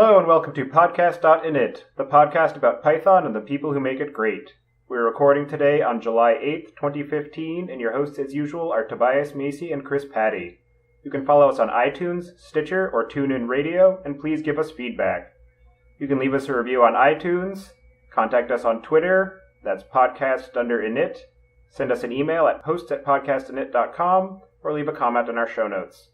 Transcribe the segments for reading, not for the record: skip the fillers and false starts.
Hello and welcome to Podcast.init, the podcast about Python and the people who make it great. We're recording today on July 8th, 2015, and your hosts as usual are Tobias Macy and Chris Patty. You can follow us on iTunes, Stitcher, or TuneIn Radio, and please give us feedback. You can leave us a review on iTunes, contact us on Twitter, that's podcast_init, send us an email at hosts@podcastinit.com, or leave a comment in our show notes.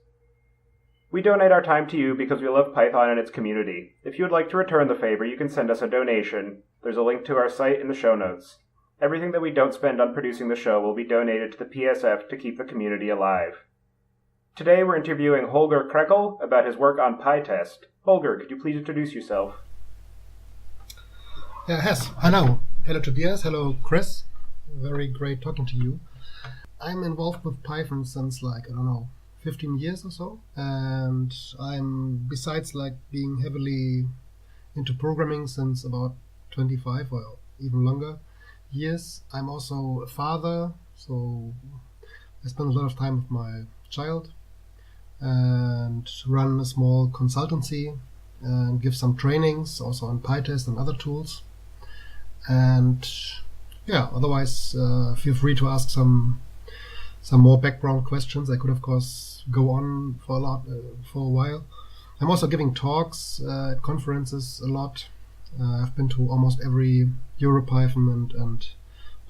We donate our time to you because we love Python and its community. If you would like to return the favor, you can send us a donation. There's a link to our site in the show notes. Everything that we don't spend on producing the show will be donated to the PSF to keep the community alive. Today we're interviewing Holger Krekel about his work on Py.Test. Holger, could you please introduce yourself? Yes, hello. Hello Tobias, hello Chris. Very great talking to you. I'm involved with Python since 15 years or so, and I'm, besides being heavily into programming since about 25 or even longer years, I'm also a father, so I spend a lot of time with my child and run a small consultancy and give some trainings also on PyTest and other tools. And otherwise feel free to ask some more background questions. I could of course go on for a while. I'm also giving talks at conferences a lot. I've been to almost every EuroPython and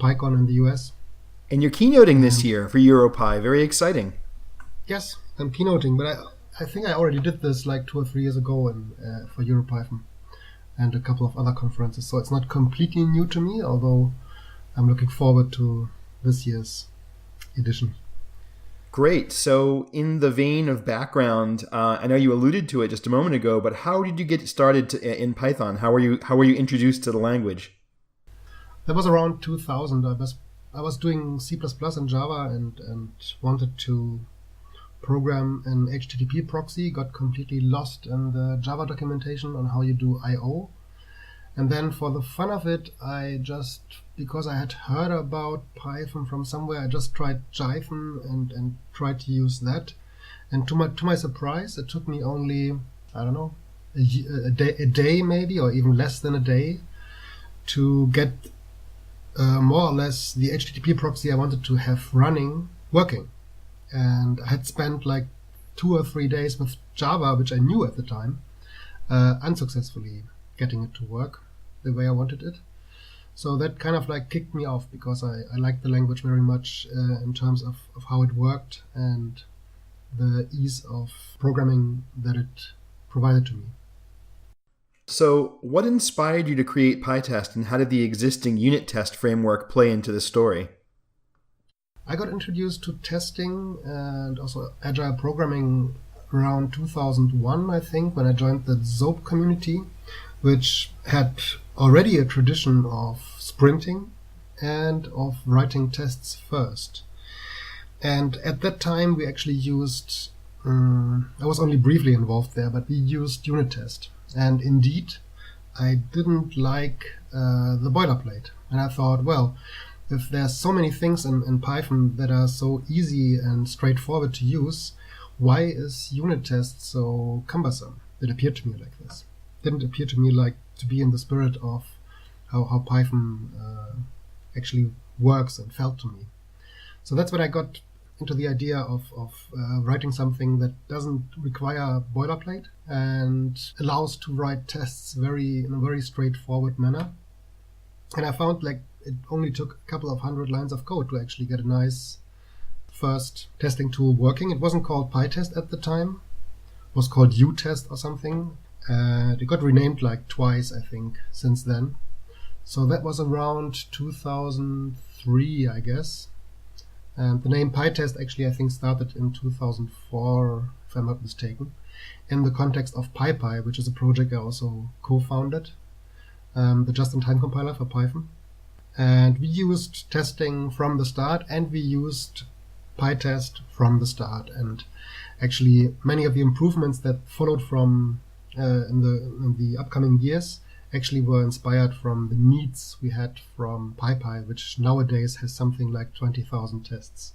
PyCon in the US. And you're keynoting this year for EuroPy. Very exciting. Yes, I'm keynoting, but I think I already did this 2 or 3 years ago for EuroPython and a couple of other conferences. So it's not completely new to me, although I'm looking forward to this year's edition. Great. So in the vein of background, I know you alluded to it just a moment ago, but how did you get started in Python? How were you introduced to the language? That was around 2000. I was doing C++ and Java and wanted to program an HTTP proxy, got completely lost in the Java documentation on how you do I/O. And then for the fun of it, because I had heard about Python from somewhere, I just tried Jython and tried to use that. And to my surprise, it took me only, a day maybe, or even less than a day, to get more or less the HTTP proxy I wanted to have working. And I had spent 2 or 3 days with Java, which I knew at the time, unsuccessfully getting it to work the way I wanted it. So that kind of kicked me off, because I liked the language very much in terms of how it worked and the ease of programming that it provided to me. So what inspired you to create PyTest, and how did the existing UnitTest framework play into the story? I got introduced to testing and also agile programming around 2001, I think, when I joined the Zope community, which had already a tradition of sprinting and of writing tests first. And at that time we actually used, I was only briefly involved there, but we used UnitTest. And indeed, I didn't like the boilerplate. And I thought, well, if there's so many things in Python that are so easy and straightforward to use, why is UnitTest so cumbersome? It appeared to me like this. Didn't appear to me to be in the spirit of how Python actually works and felt to me. So that's when I got into the idea of writing something that doesn't require boilerplate and allows to write tests in a very straightforward manner. And I found it only took a couple of 100 lines of code to actually get a nice first testing tool working. It wasn't called PyTest at the time. It was called UTest or something. It got renamed twice, I think, since then. So that was around 2003, I guess. And the name PyTest actually, I think, started in 2004, if I'm not mistaken, in the context of PyPie, which is a project I also co-founded, the just-in-time compiler for Python. And we used testing from the start, and we used PyTest from the start. And actually, many of the improvements that followed from in the upcoming years actually were inspired from the needs we had from PyPie, which nowadays has something like 20,000 tests.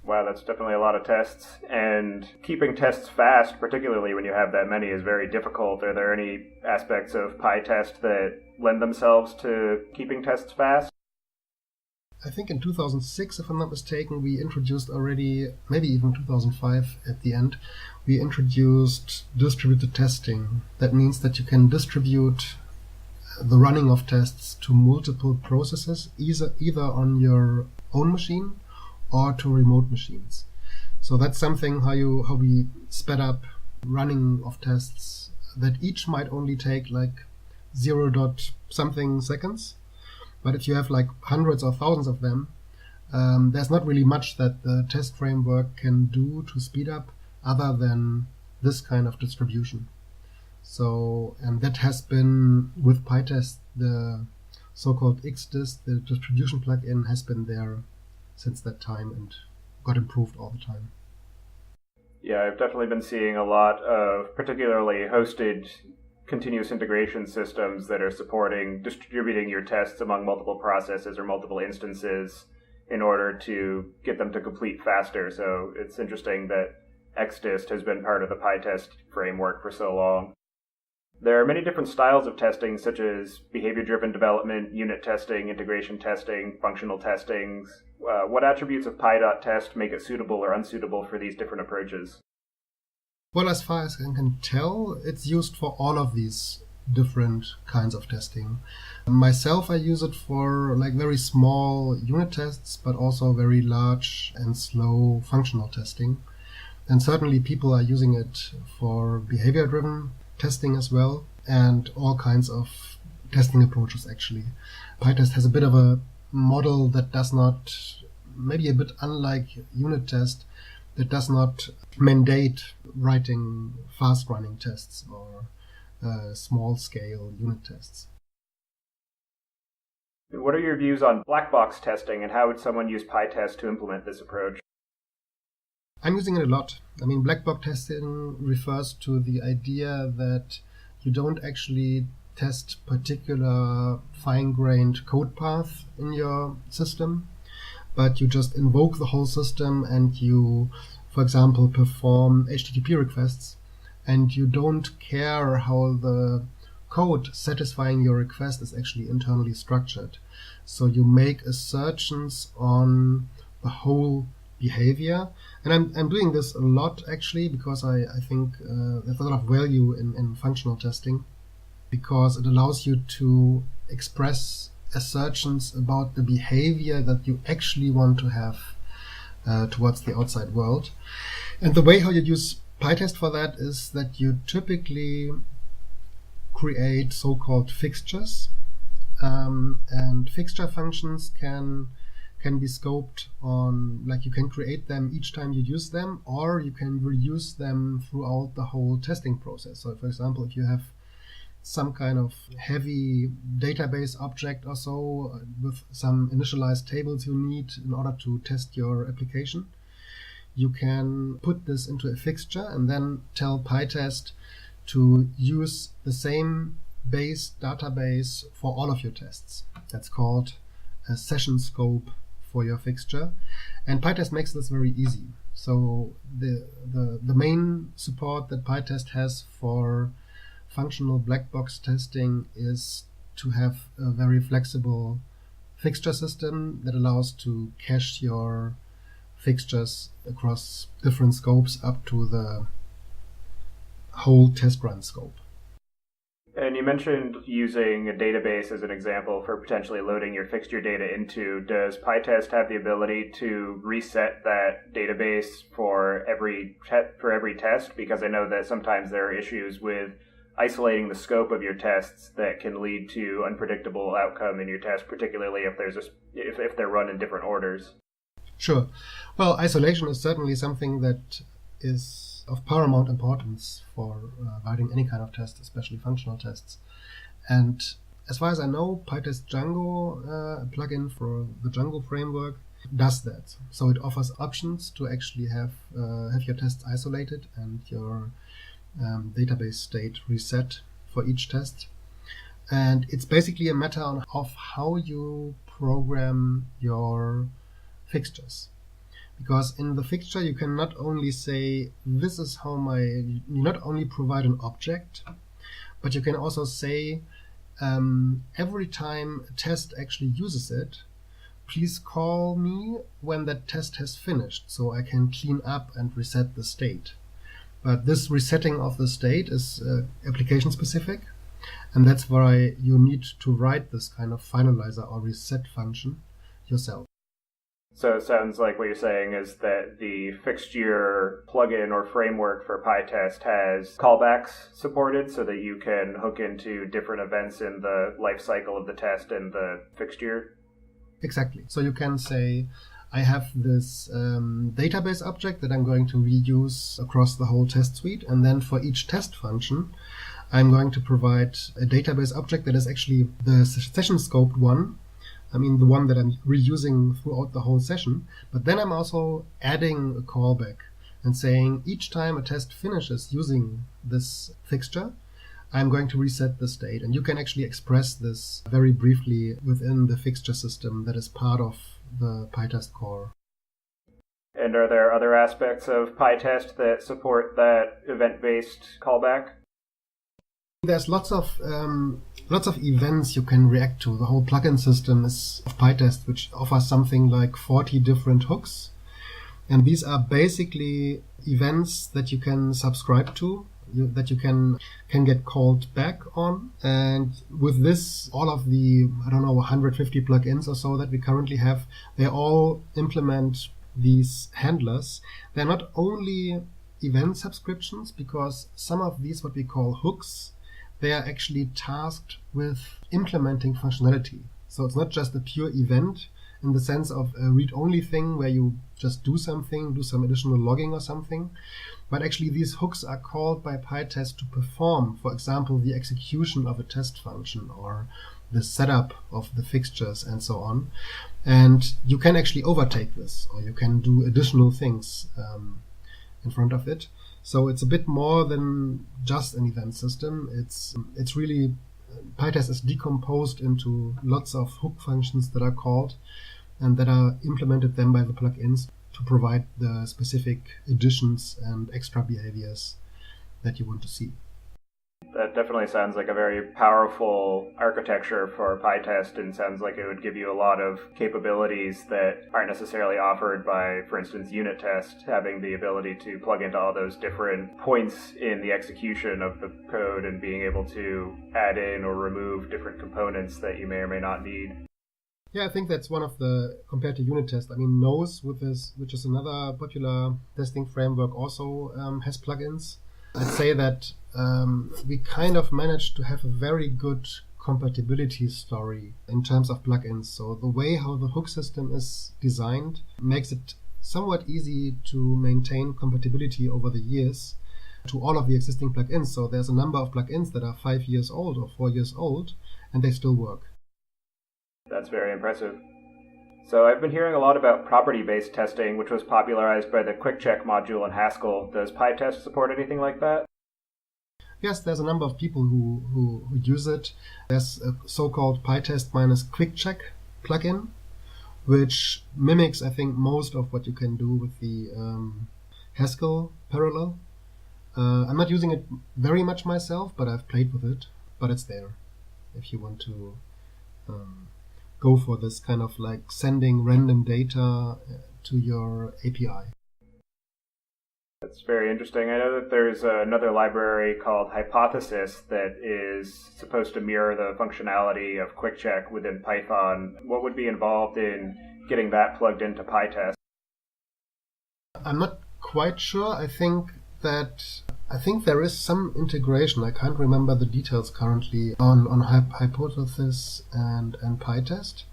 Wow, that's definitely a lot of tests. And keeping tests fast, particularly when you have that many, is very difficult. Are there any aspects of PyTest that lend themselves to keeping tests fast? I think in 2006, if I'm not mistaken, we introduced already, maybe even 2005 at the end, we introduced distributed testing. That means that you can distribute the running of tests to multiple processes, either on your own machine or to remote machines. So that's something how we sped up running of tests that each might only take like 0 dot something seconds. But if you have like hundreds or thousands of them, there's not really much that the test framework can do to speed up other than this kind of distribution. So, and that has been with PyTest, the so-called XDist, the distribution plugin, has been there since that time and got improved all the time. Yeah, I've definitely been seeing a lot of particularly hosted continuous integration systems that are supporting distributing your tests among multiple processes or multiple instances in order to get them to complete faster. So it's interesting that XDist has been part of the PyTest framework for so long. There are many different styles of testing, such as behavior-driven development, unit testing, integration testing, functional testings. What attributes of Py.Test make it suitable or unsuitable for these different approaches? Well, as far as I can tell, it's used for all of these different kinds of testing. Myself, I use it for like very small unit tests, but also very large and slow functional testing. And certainly people are using it for behavior-driven testing as well, and all kinds of testing approaches actually. PyTest has a bit of a model that does not, maybe a bit unlike UnitTest, that does not mandate writing fast-running tests or small-scale unit tests. What are your views on black box testing, and how would someone use PyTest to implement this approach? I'm using it a lot. I mean, black box testing refers to the idea that you don't actually test particular fine-grained code path in your system, but you just invoke the whole system and you, for example, perform HTTP requests, and you don't care how the code satisfying your request is actually internally structured. So you make assertions on the whole behavior. And I'm doing this a lot actually because I think there's a lot of value in functional testing, because it allows you to express assertions about the behavior that you actually want to have towards the outside world. And the way how you use PyTest for that is that you typically create so-called fixtures, and fixture functions can be scoped on, like you can create them each time you use them, or you can reuse them throughout the whole testing process. So for example, if you have some kind of heavy database object or so with some initialized tables you need in order to test your application, you can put this into a fixture and then tell PyTest to use the same base database for all of your tests. That's called a session scope for your fixture, and PyTest makes this very easy. So the main support that PyTest has for functional black box testing is to have a very flexible fixture system that allows to cache your fixtures across different scopes up to the whole test run scope. And you mentioned using a database as an example for potentially loading your fixture data into. Does PyTest have the ability to reset that database for every test? Because I know that sometimes there are issues with isolating the scope of your tests that can lead to unpredictable outcome in your test, particularly if they're run in different orders. Sure. Well, isolation is certainly something that is of paramount importance for writing any kind of test, especially functional tests. And as far as I know, PyTest Django, a plugin for the Django framework, does that. So it offers options to actually have your tests isolated and your database state reset for each test. And it's basically a matter of how you program your fixtures. Because in the fixture, you can not only say, this is how you not only provide an object, but you can also say, every time a test actually uses it, please call me when that test has finished, so I can clean up and reset the state. But this resetting of the state is application specific, and that's why you need to write this kind of finalizer or reset function yourself. So it sounds like what you're saying is that the fixture plugin or framework for PyTest has callbacks supported so that you can hook into different events in the life cycle of the test and the fixture. Exactly. So you can say, I have this database object that I'm going to reuse across the whole test suite. And then for each test function, I'm going to provide a database object that is actually the session scoped one. I mean, the one that I'm reusing throughout the whole session. But then I'm also adding a callback and saying each time a test finishes using this fixture, I'm going to reset the state. And you can actually express this very briefly within the fixture system that is part of the PyTest core. And are there other aspects of PyTest that support that event-based callback? There's lots of events you can react to. The whole plugin system is of PyTest, which offers something like 40 different hooks. And these are basically events that you can subscribe to, that you can get called back on. And with this, all of the, 150 plugins or so that we currently have, they all implement these handlers. They're not only event subscriptions, because some of these, what we call hooks, they are actually tasked with implementing functionality. So it's not just a pure event in the sense of a read-only thing where you just do something, do some additional logging or something. But actually these hooks are called by PyTest to perform, for example, the execution of a test function or the setup of the fixtures and so on. And you can actually overtake this, or you can do additional things in front of it. So it's a bit more than just an event system. It's really, PyTest is decomposed into lots of hook functions that are called and that are implemented then by the plugins to provide the specific additions and extra behaviors that you want to see. That definitely sounds like a very powerful architecture for PyTest, and sounds like it would give you a lot of capabilities that aren't necessarily offered by, for instance, UnitTest, having the ability to plug into all those different points in the execution of the code and being able to add in or remove different components that you may or may not need. Yeah, I think that's one of the, compared to UnitTest, I mean, Nose, with this, which is another popular testing framework, also has plugins. I'd say that we kind of managed to have a very good compatibility story in terms of plugins. So the way how the hook system is designed makes it somewhat easy to maintain compatibility over the years to all of the existing plugins. So there's a number of plugins that are 5 years old or 4 years old, and they still work. That's very impressive. So I've been hearing a lot about property-based testing, which was popularized by the QuickCheck module in Haskell. Does PyTest support anything like that? Yes, there's a number of people who use it. There's a so-called PyTest minus QuickCheck plugin, which mimics, I think, most of what you can do with the Haskell parallel. I'm not using it very much myself, but I've played with it. But it's there if you want to go for this kind of like sending random data to your API. That's very interesting. I know that there's another library called Hypothesis that is supposed to mirror the functionality of QuickCheck within Python. What would be involved in getting that plugged into PyTest? I'm not quite sure. I think there is some integration. I can't remember the details currently on Hypothesis and PyTest.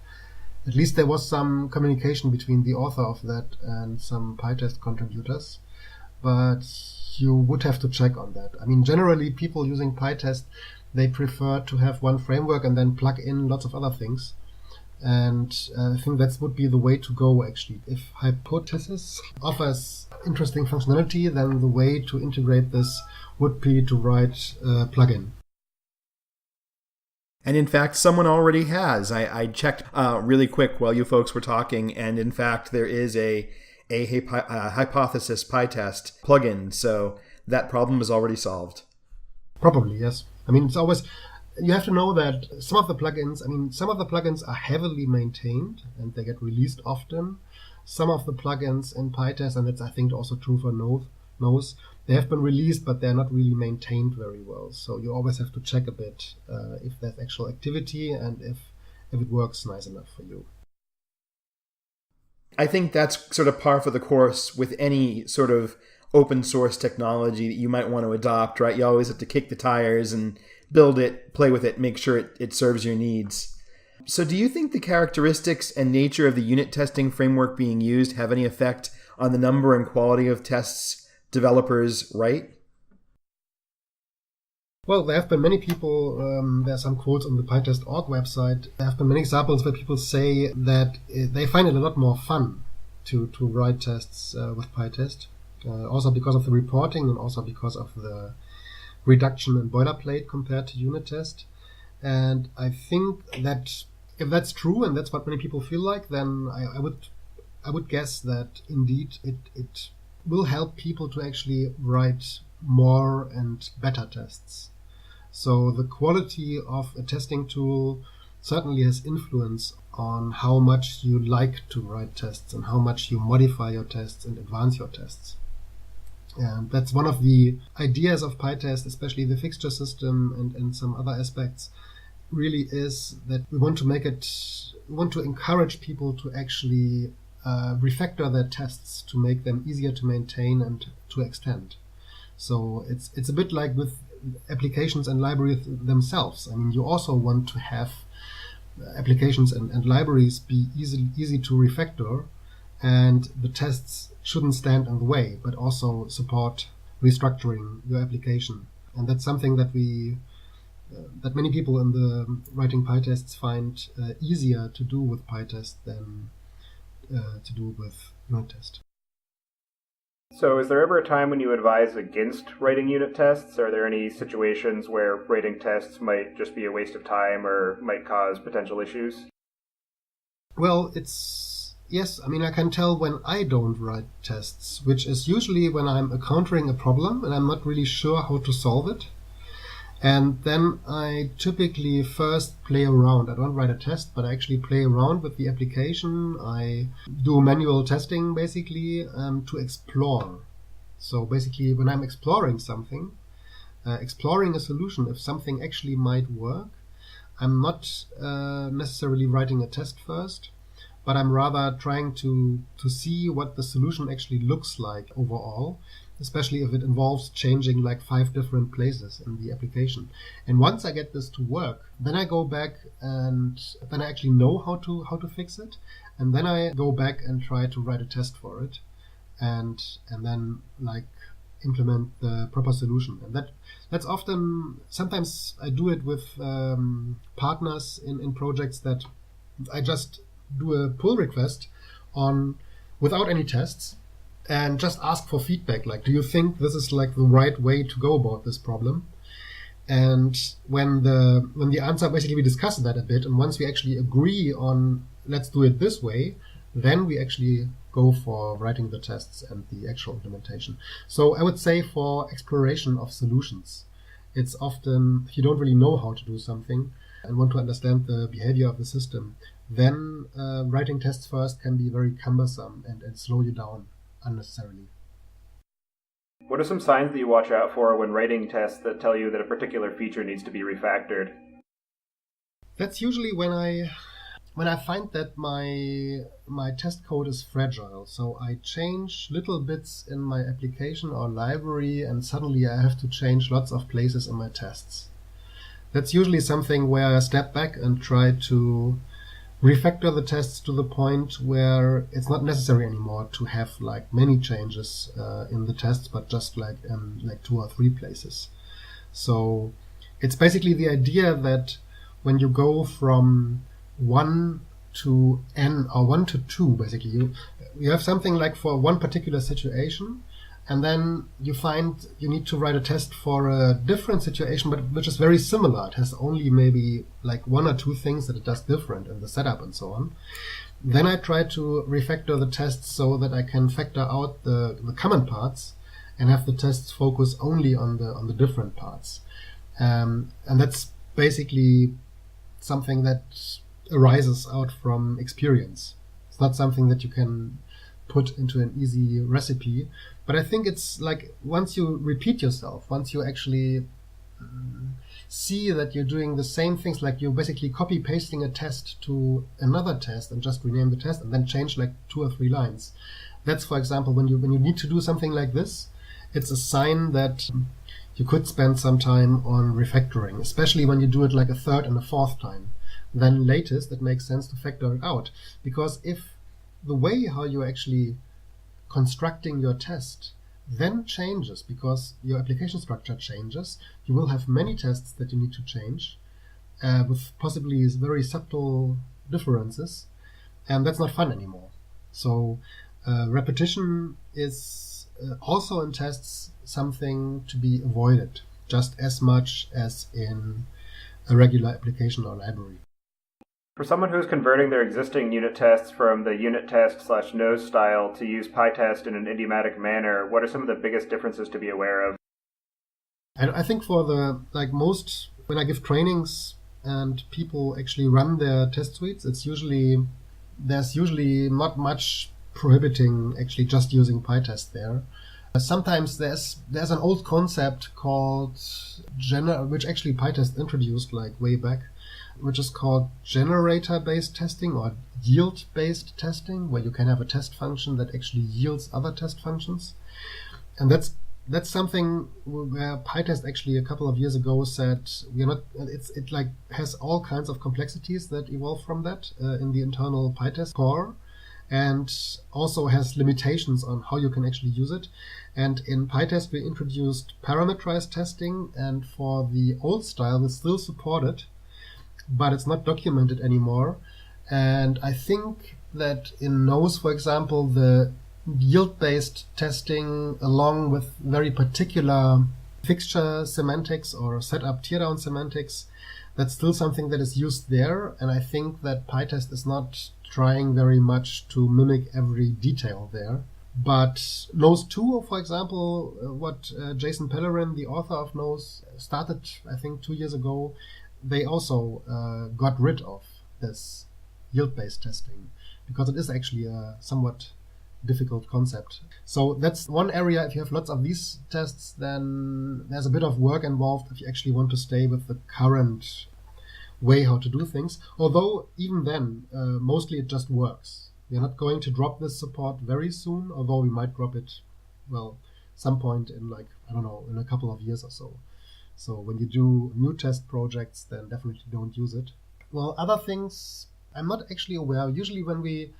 At least there was some communication between the author of that and some PyTest contributors. But you would have to check on that. I mean, generally, people using PyTest, they prefer to have one framework and then plug in lots of other things. And I think that would be the way to go, actually. If Hypothesis offers interesting functionality, then the way to integrate this would be to write a plugin. And in fact, someone already has. I checked really quick while you folks were talking, and in fact, there is a hypothesis Py.Test plugin, so that problem is already solved. Probably, yes. I mean, it's always, you have to know that some of the plugins are heavily maintained and they get released often. Some of the plugins in PyTest, and that's I think also true for Nose, they have been released, but they're not really maintained very well. So you always have to check a bit if there's actual activity and if it works nice enough for you. I think that's sort of par for the course with any sort of open source technology that you might want to adopt, right? You always have to kick the tires and build it, play with it, make sure it serves your needs. So do you think the characteristics and nature of the unit testing framework being used have any effect on the number and quality of tests developers write? Well, there have been many people, there are some quotes on the PyTest.org website. There have been many examples where people say that they find it a lot more fun to write tests with PyTest. Also because of the reporting and also because of the reduction in boilerplate compared to UnitTest. And I think that if that's true and that's what many people feel like, then I would guess that indeed it will help people to actually write more and better tests. So the quality of a testing tool certainly has influence on how much you like to write tests and how much you modify your tests and advance your tests. And that's one of the ideas of PyTest, especially the fixture system and some other aspects, really is that we want to encourage people to actually refactor their tests to make them easier to maintain and to extend. So it's a bit like with applications and libraries themselves. I mean, you also want to have applications and libraries be easy to refactor, and the tests shouldn't stand in the way, but also support restructuring your application. And that's something that that many people in the writing PyTests find easier to do with PyTest than to do with UnitTest. So is there ever a time when you advise against writing unit tests? Are there any situations where writing tests might just be a waste of time or might cause potential issues? Well, yes, I mean, I can tell when I don't write tests, which is usually when I'm encountering a problem and I'm not really sure how to solve it. And then I typically first play around. I don't write a test, but I actually play around with the application. I do manual testing, basically, to explore. So basically, when I'm exploring something, exploring a solution, if something actually might work, I'm not necessarily writing a test first, but I'm rather trying to see what the solution actually looks like overall, especially if it involves changing like 5 different places in the application. And once I get this to work, then I go back and then I actually know how to fix it. And then I go back and try to write a test for it and then like implement the proper solution. And that's often, sometimes I do it with partners in projects that I just do a pull request on without any tests, and just ask for feedback, like, do you think this is like the right way to go about this problem? And when the answer, basically we discuss that a bit, and once we actually agree on let's do it this way, then we actually go for writing the tests and the actual implementation. So I would say for exploration of solutions, it's often, if you don't really know how to do something and want to understand the behavior of the system, then writing tests first can be very cumbersome and slow you down unnecessarily. What are some signs that you watch out for when writing tests that tell you that a particular feature needs to be refactored? That's usually when I find that my test code is fragile. So I change little bits in my application or library, and suddenly I have to change lots of places in my tests. That's usually something where I step back and try to refactor the tests to the point where it's not necessary anymore to have like many changes in the tests, but just like 2 or 3 places. So it's basically the idea that when you go from 1 to n or 1 to 2, basically you have something like for one particular situation, and then you find you need to write a test for a different situation, but which is very similar. It has only maybe like one or two things that it does different in the setup and so on. Then I try to refactor the tests so that I can factor out the common parts and have the tests focus only on the different parts. And that's basically something that arises out from experience. It's not something that you can put into an easy recipe, but I think it's like once you repeat yourself, once you actually see that you're doing the same things, like you're basically copy pasting a test to another test and just rename the test and then change like 2 or 3 lines. That's, for example, when you need to do something like this, it's a sign that you could spend some time on refactoring, especially when you do it like a third and a fourth time. Then latest, it makes sense to factor it out, because if the way how you're actually constructing your test then changes because your application structure changes, you will have many tests that you need to change with possibly very subtle differences, and that's not fun anymore. So repetition is also in tests something to be avoided, just as much as in a regular application or library. For someone who's converting their existing unit tests from the UnitTest/nose style to use PyTest in an idiomatic manner, what are some of the biggest differences to be aware of? I think for the most, when I give trainings and people actually run their test suites, there's usually not much prohibiting actually just using PyTest there. Sometimes there's an old concept called which actually PyTest introduced like way back, which is called generator-based testing or yield-based testing, where you can have a test function that actually yields other test functions. And that's something where PyTest actually a couple of years ago said it like has all kinds of complexities that evolve from that in the internal PyTest core, and also has limitations on how you can actually use it. And in PyTest we introduced parameterized testing, and for the old style we still support it, but it's not documented anymore. And I think that in Nose, for example, the yield-based testing, along with very particular fixture semantics or setup teardown semantics, that's still something that is used there. And I think that PyTest is not trying very much to mimic every detail there. But Nose 2, for example, what Jason Pellerin, the author of Nose, started, I think, 2 years ago, they also got rid of this yield-based testing because it is actually a somewhat difficult concept. So that's one area. If you have lots of these tests, then there's a bit of work involved if you actually want to stay with the current way how to do things. Although even then, mostly it just works. We're not going to drop this support very soon, although we might drop it, some point in in a couple of years or so. So when you do new test projects, then definitely don't use it. Well, other things I'm not actually aware. Usually when you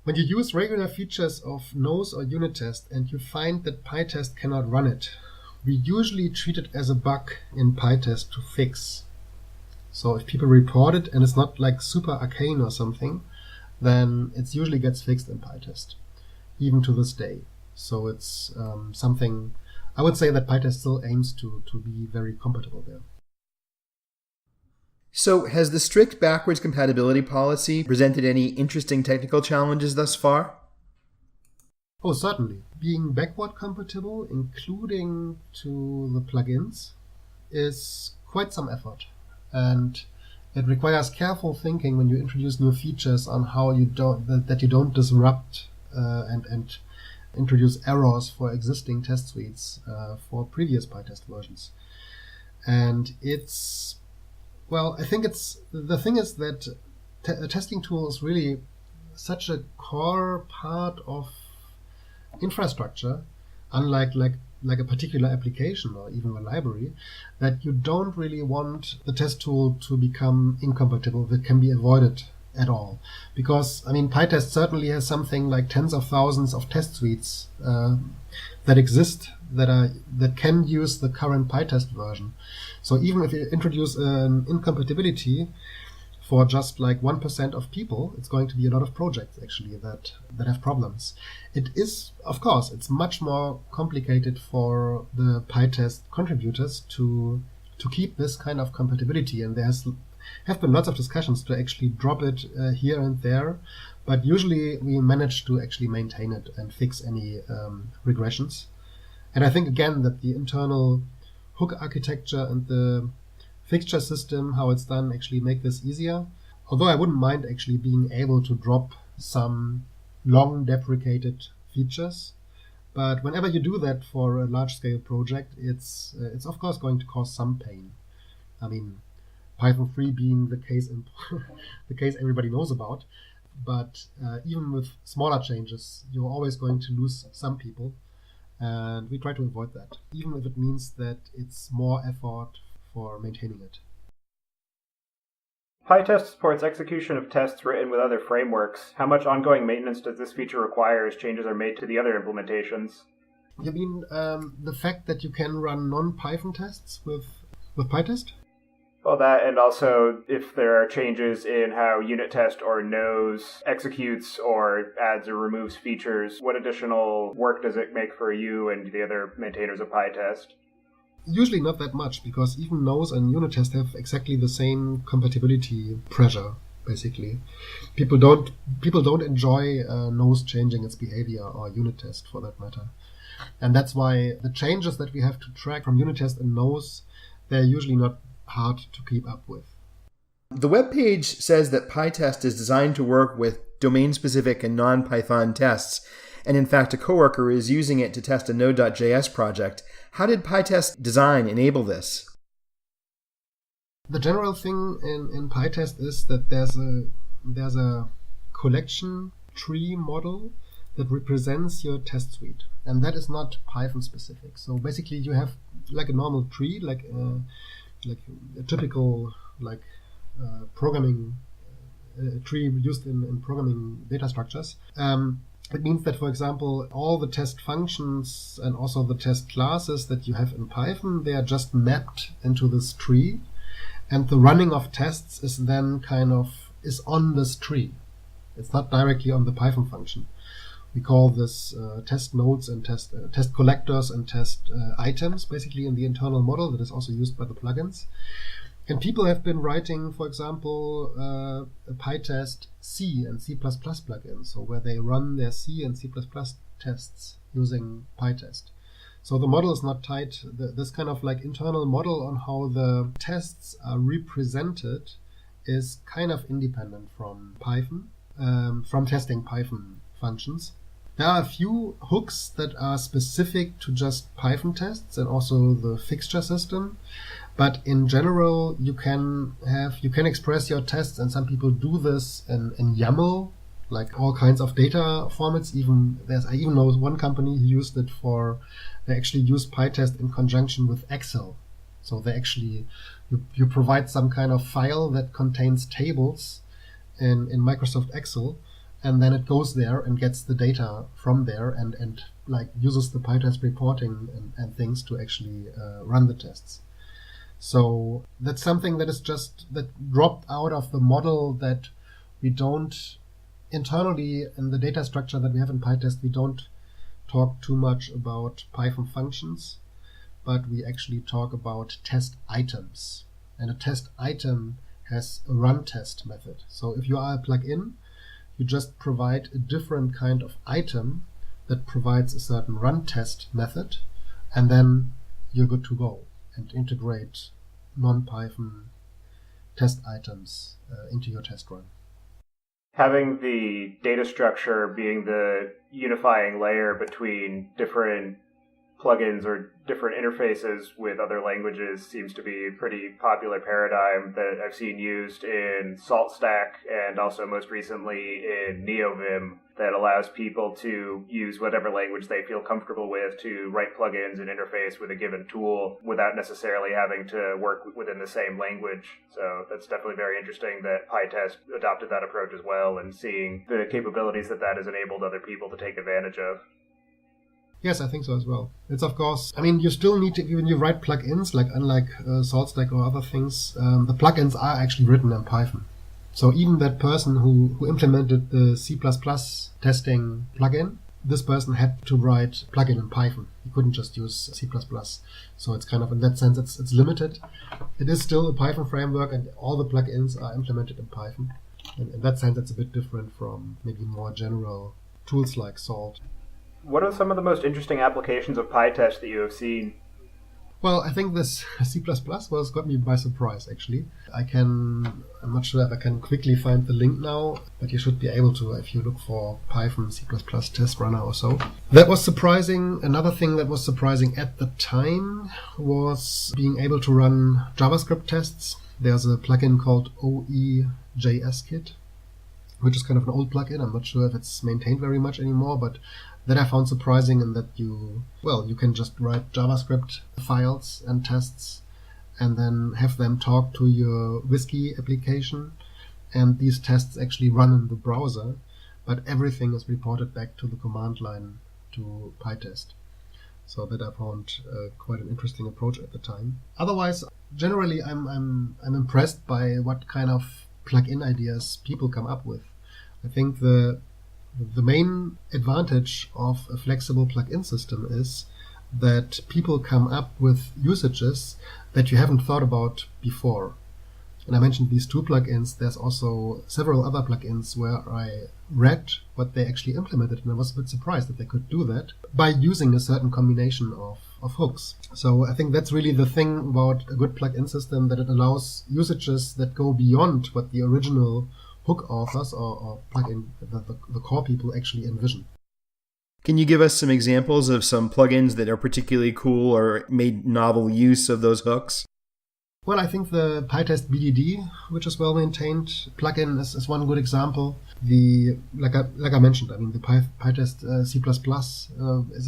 use regular features of Nose or UnitTest and you find that PyTest cannot run it, we usually treat it as a bug in PyTest to fix. So if people report it and it's not like super arcane or something, then it usually gets fixed in PyTest, even to this day. So it's something I would say that PyTest still aims to be very compatible there. So has the strict backwards compatibility policy presented any interesting technical challenges thus far? Oh, certainly. Being backward compatible, including to the plugins, is quite some effort. And it requires careful thinking when you introduce new features on how you don't disrupt and introduce errors for existing test suites for previous PyTest versions. And I think the thing is that a testing tool is really such a core part of infrastructure, unlike like a particular application or even a library, that you don't really want the test tool to become incompatible. That can be avoided at all, because PyTest certainly has something like tens of thousands of test suites that exist that can use the current PyTest version. So even if you introduce an incompatibility for just like 1% of people, it's going to be a lot of projects actually that have problems. It is, of course, it's much more complicated for the PyTest contributors to keep this kind of compatibility, and have been lots of discussions to actually drop it here and there, but usually we manage to actually maintain it and fix any regressions. And I think again that the internal hook architecture and the fixture system, how it's done, actually make this easier. Although I wouldn't mind actually being able to drop some long deprecated features. But whenever you do that for a large-scale project, it's of course going to cause some pain. I mean, Python 3 being the case the case everybody knows about. But even with smaller changes, you're always going to lose some people. And we try to avoid that, even if it means that it's more effort for maintaining it. PyTest supports execution of tests written with other frameworks. How much ongoing maintenance does this feature require as changes are made to the other implementations? You mean the fact that you can run non-Python tests with PyTest? Well, that, and also if there are changes in how UnitTest or knows executes or adds or removes features, what additional work does it make for you and the other maintainers of PyTest? Usually not that much, because even knows and UnitTest have exactly the same compatibility pressure, basically. People don't enjoy knows changing its behavior, or UnitTest for that matter. And that's why the changes that we have to track from UnitTest and knows, they're usually not hard to keep up with. The web page says that PyTest is designed to work with domain-specific and non-Python tests, and in fact a coworker is using it to test a Node.js project. How did PyTest design enable this? The general thing in PyTest is that there's a collection tree model that represents your test suite, and that is not Python specific. So basically you have like a normal tree, like a typical programming tree used in programming data structures. It means that, for example, all the test functions and also the test classes that you have in Python, they are just mapped into this tree, and the running of tests is then is on this tree. It's not directly on the Python function. We call this test nodes and test collectors and test items, basically, in the internal model that is also used by the plugins. And people have been writing, for example, a PyTest C and C++ plugin, so where they run their C and C++ tests using PyTest. So the model is not tied. This kind of like internal model on how the tests are represented is kind of independent from Python, from testing Python functions. There are a few hooks that are specific to just Python tests and also the fixture system. But in general, you can express your tests, and some people do this in YAML, like all kinds of data formats. I even know one company who used it they actually use PyTest in conjunction with Excel. So they actually, you provide some kind of file that contains tables in Microsoft Excel, and then it goes there and gets the data from there and like uses the PyTest reporting and things to actually run the tests. So that's something that is that dropped out of the model, that we don't internally in the data structure that we have in PyTest, we don't talk too much about Python functions, but we actually talk about test items. And a test item has a run test method. So if you are a plugin, you just provide a different kind of item that provides a certain run test method, and then you're good to go and integrate non-Python test items into your test run. Having the data structure being the unifying layer between different plugins or different interfaces with other languages seems to be a pretty popular paradigm that I've seen used in SaltStack and also most recently in NeoVim, that allows people to use whatever language they feel comfortable with to write plugins and interface with a given tool without necessarily having to work within the same language. So that's definitely very interesting that PyTest adopted that approach as well, and seeing the capabilities that has enabled other people to take advantage of. Yes, I think so as well. It's of course, you still need to, when you write plugins, like unlike SaltStack or other things, the plugins are actually written in Python. So even that person who implemented the C++ testing plugin, this person had to write plugin in Python. He couldn't just use C++. So it's kind of, in that sense, it's limited. It is still a Python framework, and all the plugins are implemented in Python. And in that sense, it's a bit different from maybe more general tools like Salt. What are some of the most interesting applications of PyTest that you have seen? Well, I think this C++ got me by surprise, actually. I'm not sure if I can quickly find the link now, but you should be able to if you look for Python C++ test runner or so. That was surprising. Another thing that was surprising at the time was being able to run JavaScript tests. There's a plugin called OEJSKit, which is kind of an old plugin. I'm not sure if it's maintained very much anymore, but that I found surprising in that you can just write JavaScript files and tests and then have them talk to your Whiskey application, and these tests actually run in the browser, but everything is reported back to the command line to PyTest. So that I found quite an interesting approach at the time. Otherwise, generally, I'm impressed by what kind of plugin ideas people come up with. I think the main advantage of a flexible plugin system is that people come up with usages that you haven't thought about before. And I mentioned these two plugins. There's also several other plugins where I read what they actually implemented, and I was a bit surprised that they could do that by using a certain combination of hooks. So I think that's really the thing about a good plugin system, that it allows usages that go beyond what the original hook authors or plugin, the core people actually envision. Can you give us some examples of some plugins that are particularly cool or made novel use of those hooks? Well, I think the PyTest BDD, which is well maintained plugin, is one good example. Like I mentioned, I mean, the PyTest C++ is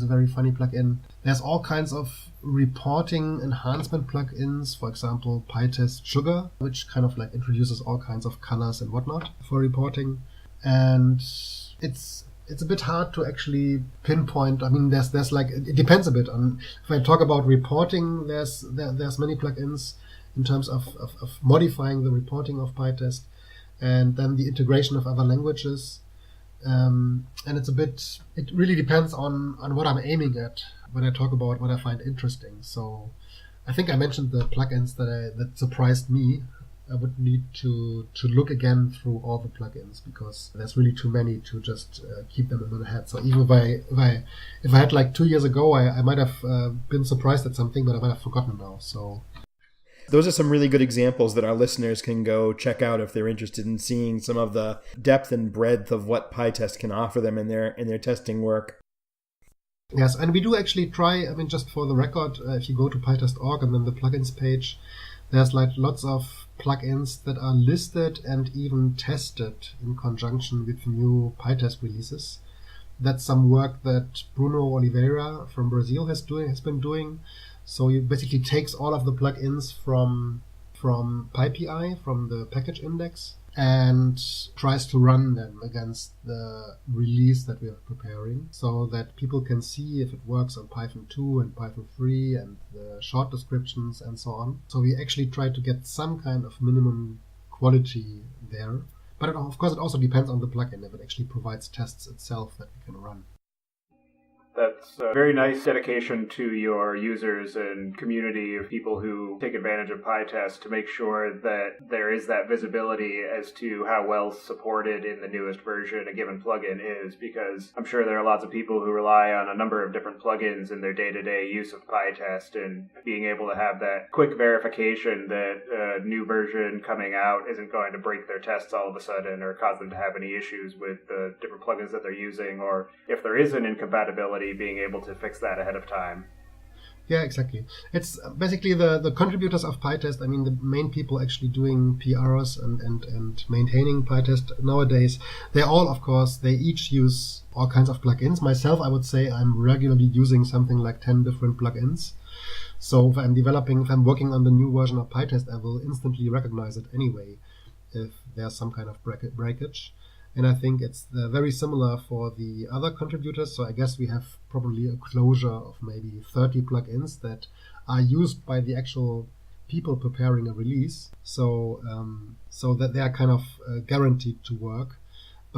a very funny plugin. There's all kinds of reporting enhancement plugins. For example, PyTest Sugar, which kind of like introduces all kinds of colors and whatnot for reporting. And it's a bit hard to actually pinpoint. I mean, there's like, it depends a bit on, if I talk about reporting, there's many plugins in terms of modifying the reporting of PyTest, and then the integration of other languages. And it really depends on what I'm aiming at when I talk about what I find interesting. So I think I mentioned the plugins that surprised me. I would need to look again through all the plugins, because there's really too many to just keep them in my head. So even if I had like 2 years ago, I might have been surprised at something, but I might have forgotten now. So those are some really good examples that our listeners can go check out if they're interested in seeing some of the depth and breadth of what PyTest can offer them in their testing work. Yes, and we do actually try, I mean, just for the record, if you go to pytest.org and then the plugins page, there's like lots of plugins that are listed and even tested in conjunction with new PyTest releases. That's some work that Bruno Oliveira from Brazil has been doing. So he basically takes all of the plugins from PyPie, from the package index, and tries to run them against the release that we are preparing, so that people can see if it works on Python 2 and Python 3 and the short descriptions and so on. So we actually try to get some kind of minimum quality there. But of course, it also depends on the plugin, if it actually provides tests itself that we can run. That's a very nice dedication to your users and community of people who take advantage of PyTest to make sure that there is that visibility as to how well supported in the newest version a given plugin is, because I'm sure there are lots of people who rely on a number of different plugins in their day-to-day use of PyTest, and being able to have that quick verification that a new version coming out isn't going to break their tests all of a sudden or cause them to have any issues with the different plugins that they're using, or if there is an incompatibility, being able to fix that ahead of time. Yeah, exactly. It's basically the contributors of PyTest, I mean, the main people actually doing PRs and maintaining PyTest nowadays, they all, of course, they each use all kinds of plugins. Myself, I would say I'm regularly using something like 10 different plugins. So if I'm working on the new version of PyTest, I will instantly recognize it anyway if there's some kind of breakage. And I think it's very similar for the other contributors. So I guess we have probably a closure of maybe 30 plugins that are used by the actual people preparing a release, so that they are kind of guaranteed to work.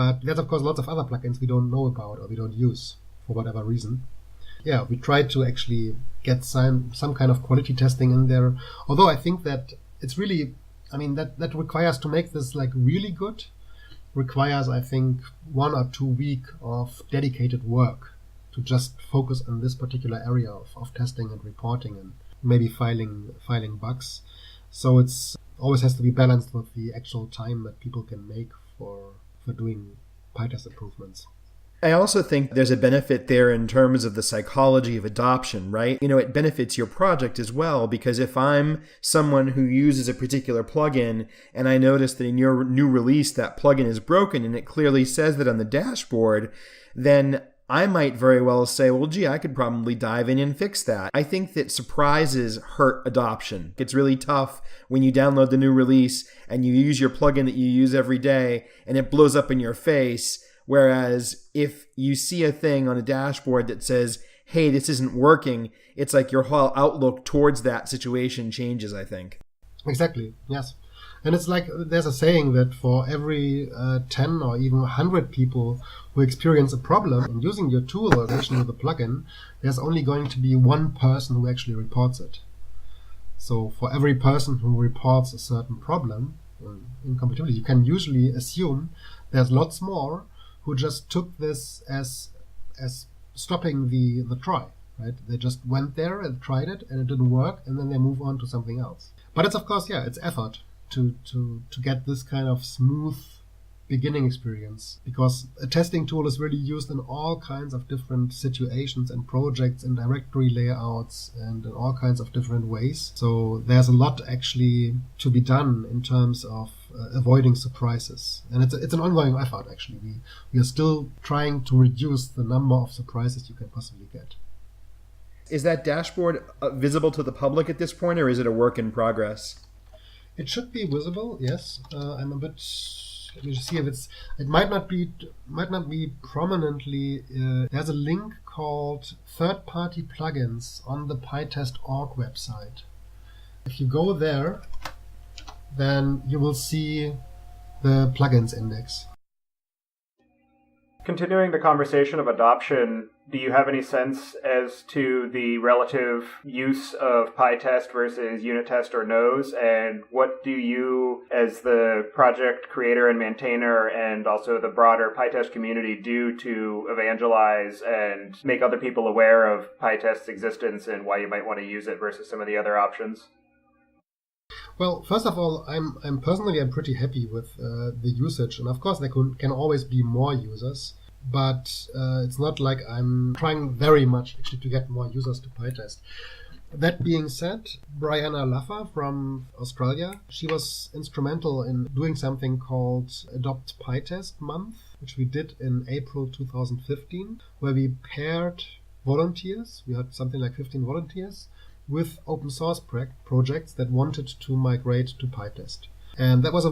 But there's of course lots of other plugins we don't know about or we don't use for whatever reason. Yeah, we try to actually get some kind of quality testing in there. Although I think that it's really, that requires to make this like really good, requires I think 1 or 2 weeks of dedicated work to just focus on this particular area of testing and reporting and maybe filing bugs. So it's always has to be balanced with the actual time that people can make for doing PyTest improvements. I also think there's a benefit there in terms of the psychology of adoption, right? It benefits your project as well, because if I'm someone who uses a particular plugin and I notice that in your new release that plugin is broken and it clearly says that on the dashboard, then I might very well say, well, gee, I could probably dive in and fix that. I think that surprises hurt adoption. It's really tough when you download the new release and you use your plugin that you use every day and it blows up in your face. Whereas if you see a thing on a dashboard that says, hey, this isn't working, it's like your whole outlook towards that situation changes, I think. Exactly, yes. And it's like there's a saying that for every 10 or even 100 people who experience a problem in using your tool or actually with the plugin, there's only going to be one person who actually reports it. So for every person who reports a certain problem, incompatibility, you can usually assume there's lots more who just took this as stopping the try, right? They just went there and tried it and it didn't work, and then they move on to something else. But it's of course, it's effort to get this kind of smooth beginning experience, because a testing tool is really used in all kinds of different situations and projects and directory layouts and in all kinds of different ways. So there's a lot actually to be done in terms of avoiding surprises. And it's an ongoing effort, actually. We are still trying to reduce the number of surprises you can possibly get. Is that dashboard visible to the public at this point, or is it a work in progress? It should be visible, yes. I'm a bit... Let me just see if it might not be prominently. There's a link called third-party plugins on the PyTest.org website. If you go there, then you will see the plugins index. Continuing the conversation of adoption, do you have any sense as to the relative use of PyTest versus UnitTest or nose? And what do you, as the project creator and maintainer, and also the broader PyTest community, do to evangelize and make other people aware of PyTest's existence and why you might want to use it versus some of the other options? Well, first of all, I'm personally pretty happy with the usage, and of course there can always be more users, but it's not like I'm trying very much actually to get more users to PyTest. That being said, Brianna Laffer from Australia, she was instrumental in doing something called Adopt PyTest Month, which we did in April 2015, where we paired volunteers. We had something like 15 volunteers with open source projects that wanted to migrate to PyTest. And that was,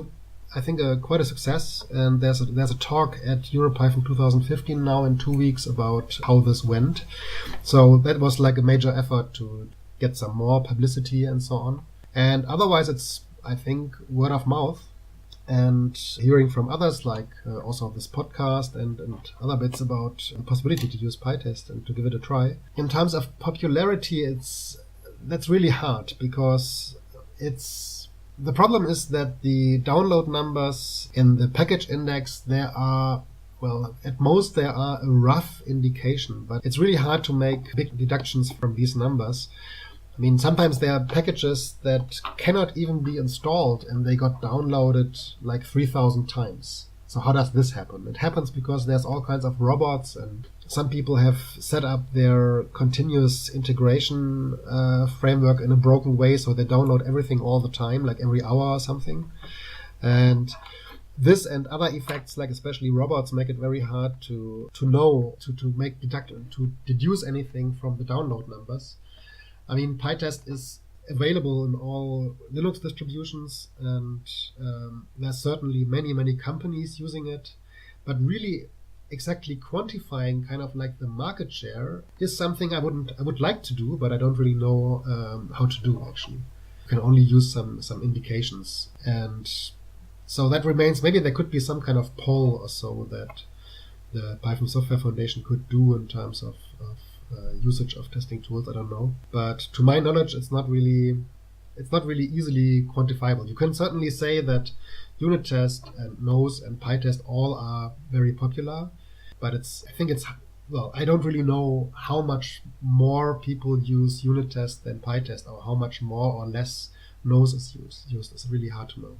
I think, quite a success. And there's a talk at EuroPython 2015 now in 2 weeks about how this went. So that was like a major effort to get some more publicity and so on. And otherwise, it's, I think, word of mouth and hearing from others, like also this podcast and other bits about the possibility to use PyTest and to give it a try. In terms of popularity, that's really hard, because the problem is that the download numbers in the package index, at most there are a rough indication, but it's really hard to make big deductions from these numbers. I mean, sometimes there are packages that cannot even be installed and they got downloaded like 3,000 times. So how does this happen? It happens because there's all kinds of robots, and some people have set up their continuous integration framework in a broken way, so they download everything all the time, like every hour or something. And this and other effects, like especially robots, make it very hard to know, to deduce anything from the download numbers. I mean, PyTest is available in all Linux distributions, and there's certainly many companies using it, but really exactly quantifying kind of like the market share is something I would like to do, but I don't really know how to do, actually. You can only use some indications. And so that remains, maybe there could be some kind of poll or so that the Python Software Foundation could do in terms of usage of testing tools. I don't know. But to my knowledge, it's not really easily quantifiable. You can certainly say that UnitTest and Nose and PyTest all are very popular, but I don't really know how much more people use UnitTest than PyTest, or how much more or less Nose is used. It's really hard to know.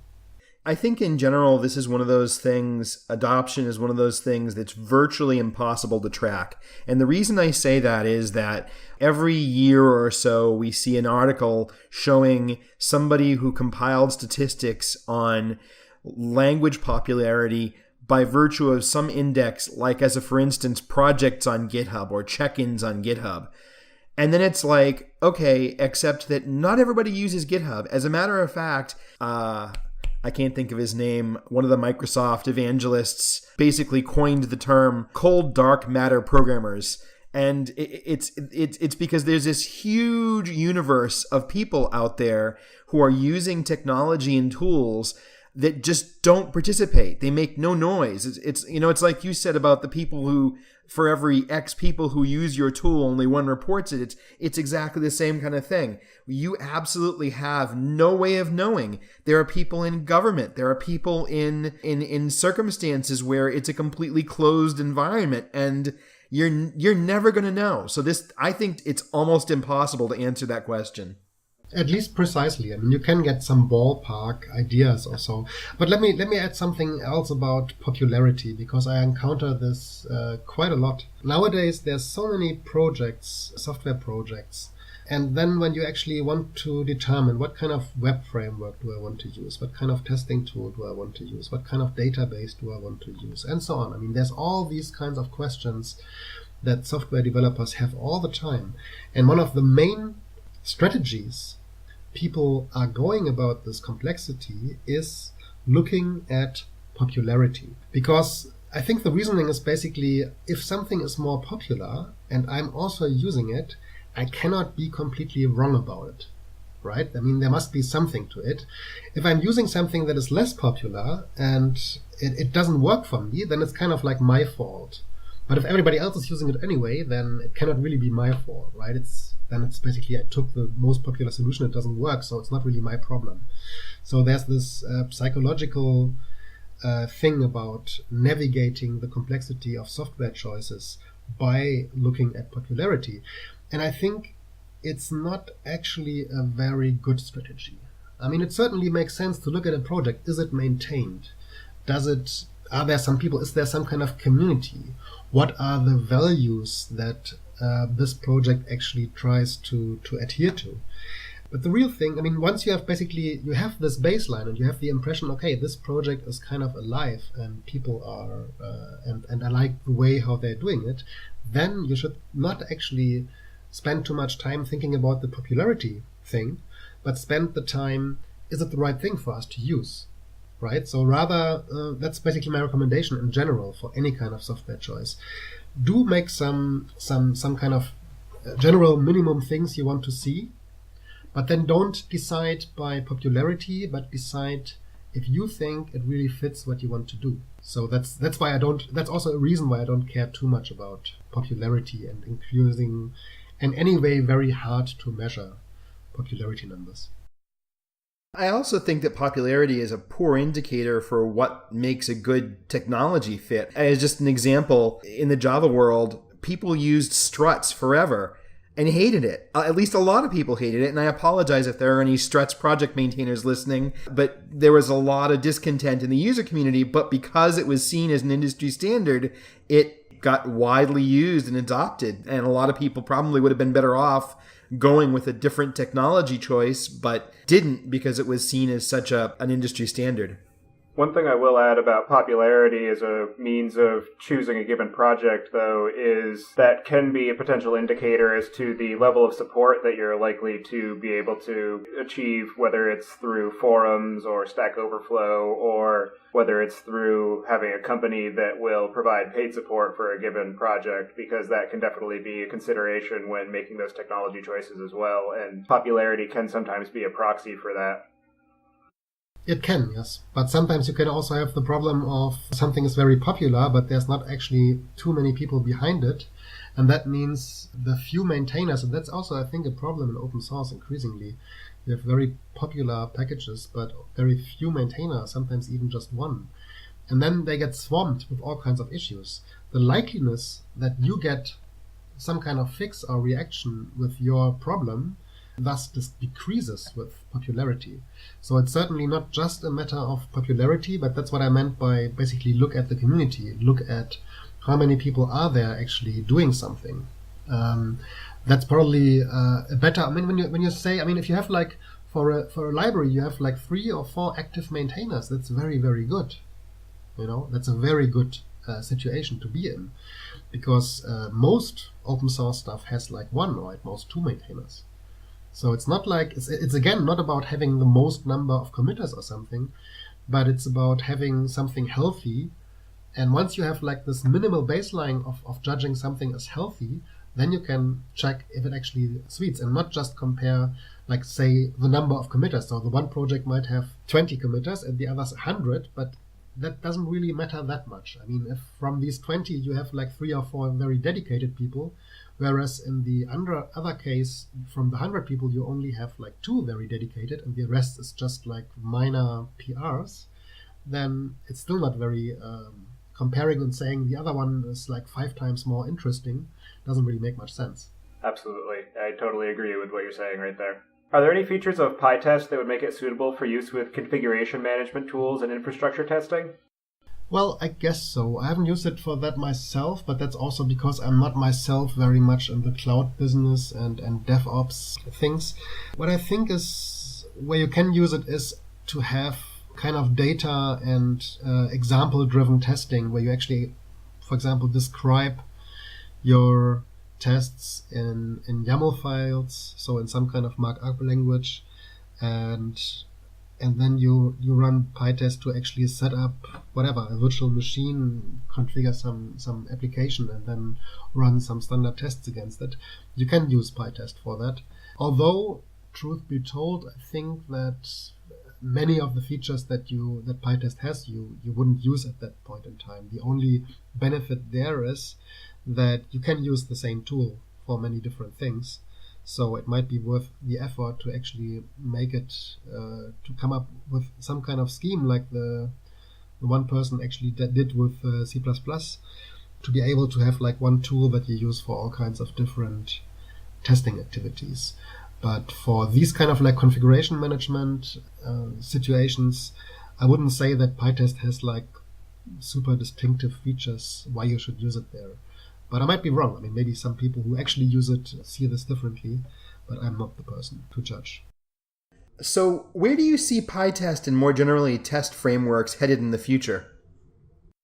I think in general, this is one of those things, adoption is one of those things that's virtually impossible to track. And the reason I say that is that every year or so, we see an article showing somebody who compiled statistics on language popularity by virtue of some index, like as for instance, projects on GitHub or check-ins on GitHub. And then it's like, okay, except that not everybody uses GitHub. As a matter of fact, I can't think of his name. One of the Microsoft evangelists basically coined the term cold dark matter programmers. And it's because there's this huge universe of people out there who are using technology and tools that just don't participate. They make no noise. It's like you said about the people who, for every X people who use your tool, only one reports it. It's exactly the same kind of thing. You absolutely have no way of knowing. There are people in government. There are people in circumstances where it's a completely closed environment, and you're never going to know. So I think it's almost impossible to answer that question. At least precisely. I mean, you can get some ballpark ideas or so. But let me add something else about popularity, because I encounter this quite a lot. Nowadays, there's so many projects, software projects. And then when you actually want to determine what kind of web framework do I want to use, what kind of testing tool do I want to use, what kind of database do I want to use, and so on. I mean, there's all these kinds of questions that software developers have all the time. And one of the main strategies people are going about this complexity is looking at popularity. Because I think the reasoning is basically, if something is more popular and I'm also using it, I cannot be completely wrong about it, right? I mean, there must be something to it. If I'm using something that is less popular and it doesn't work for me, then it's kind of like my fault. But if everybody else is using it anyway, then it cannot really be my fault, right? Then it's basically, I took the most popular solution, it doesn't work, so it's not really my problem. So there's this psychological thing about navigating the complexity of software choices by looking at popularity. And I think it's not actually a very good strategy. I mean, it certainly makes sense to look at a project. Is it maintained? Are there some people? Is there some kind of community? What are the values that this project actually tries to adhere to? But the real thing, I mean, once you have this baseline and you have the impression, okay, this project is kind of alive and people are, and I like the way how they're doing it, then you should not actually spend too much time thinking about the popularity thing, but spend the time, is it the right thing for us to use? Right? So rather, that's basically my recommendation in general for any kind of software choice. Do make some kind of general minimum things you want to see, but then don't decide by popularity, but decide if you think it really fits what you want to do. So that's also a reason why I don't care too much about popularity and including in any way very hard to measure popularity numbers. I also think that popularity is a poor indicator for what makes a good technology fit. As just an example, in the Java world, people used struts forever and hated it. At least a lot of people hated it, and I apologize if there are any struts project maintainers listening, but there was a lot of discontent in the user community, but because it was seen as an industry standard, it got widely used and adopted, and a lot of people probably would have been better off going with a different technology choice, but didn't because it was seen as such an industry standard. One thing I will add about popularity as a means of choosing a given project, though, is that can be a potential indicator as to the level of support that you're likely to be able to achieve, whether it's through forums or Stack Overflow, or whether it's through having a company that will provide paid support for a given project, because that can definitely be a consideration when making those technology choices as well, and popularity can sometimes be a proxy for that. It can, yes. But sometimes you can also have the problem of something is very popular, but there's not actually too many people behind it. And that means the few maintainers, and that's also, I think, a problem in open source increasingly. You have very popular packages, but very few maintainers, sometimes even just one. And then they get swamped with all kinds of issues. The likeliness that you get some kind of fix or reaction with your problem thus this decreases with popularity. So it's certainly not just a matter of popularity, but that's what I meant by basically look at the community, look at how many people are there actually doing something. That's probably a better. I mean, when you say, I mean, if you have like for a library, you have like 3 or 4 active maintainers. That's very, very good. You know, that's a very good situation to be in, because most open source stuff has like 1 or at most 2 maintainers. So it's not like, it's again not about having the most number of committers or something, but it's about having something healthy. And once you have like this minimal baseline of judging something as healthy, then you can check if it actually suites and not just compare, like say, the number of committers. So the one project might have 20 committers and the others 100, but that doesn't really matter that much. I mean, if from these 20 you have like 3 or 4 very dedicated people, whereas in the other case, from the 100 people, you only have like 2 very dedicated and the rest is just like minor PRs, then it's still not very comparing and saying the other one is like 5 times more interesting doesn't really make much sense. Absolutely. I totally agree with what you're saying right there. Are there any features of PyTest that would make it suitable for use with configuration management tools and infrastructure testing? Well, I guess so. I haven't used it for that myself, but that's also because I'm not myself very much in the cloud business and DevOps things. What I think is where you can use it is to have kind of data and example-driven testing, where you actually, for example, describe your tests in YAML files, so in some kind of markup language, and then you run PyTest to actually set up whatever, a virtual machine, configure some application, and then run some standard tests against it. You can use PyTest for that. Although, truth be told, I think that many of the features that PyTest has, you wouldn't use at that point in time. The only benefit there is that you can use the same tool for many different things. So it might be worth the effort to actually make it, to come up with some kind of scheme like the one person actually did with C++, to be able to have like one tool that you use for all kinds of different testing activities. But for these kind of like configuration management situations, I wouldn't say that PyTest has like super distinctive features why you should use it there. But I might be wrong. I mean, maybe some people who actually use it see this differently, but I'm not the person to judge. So where do you see PyTest and more generally test frameworks headed in the future?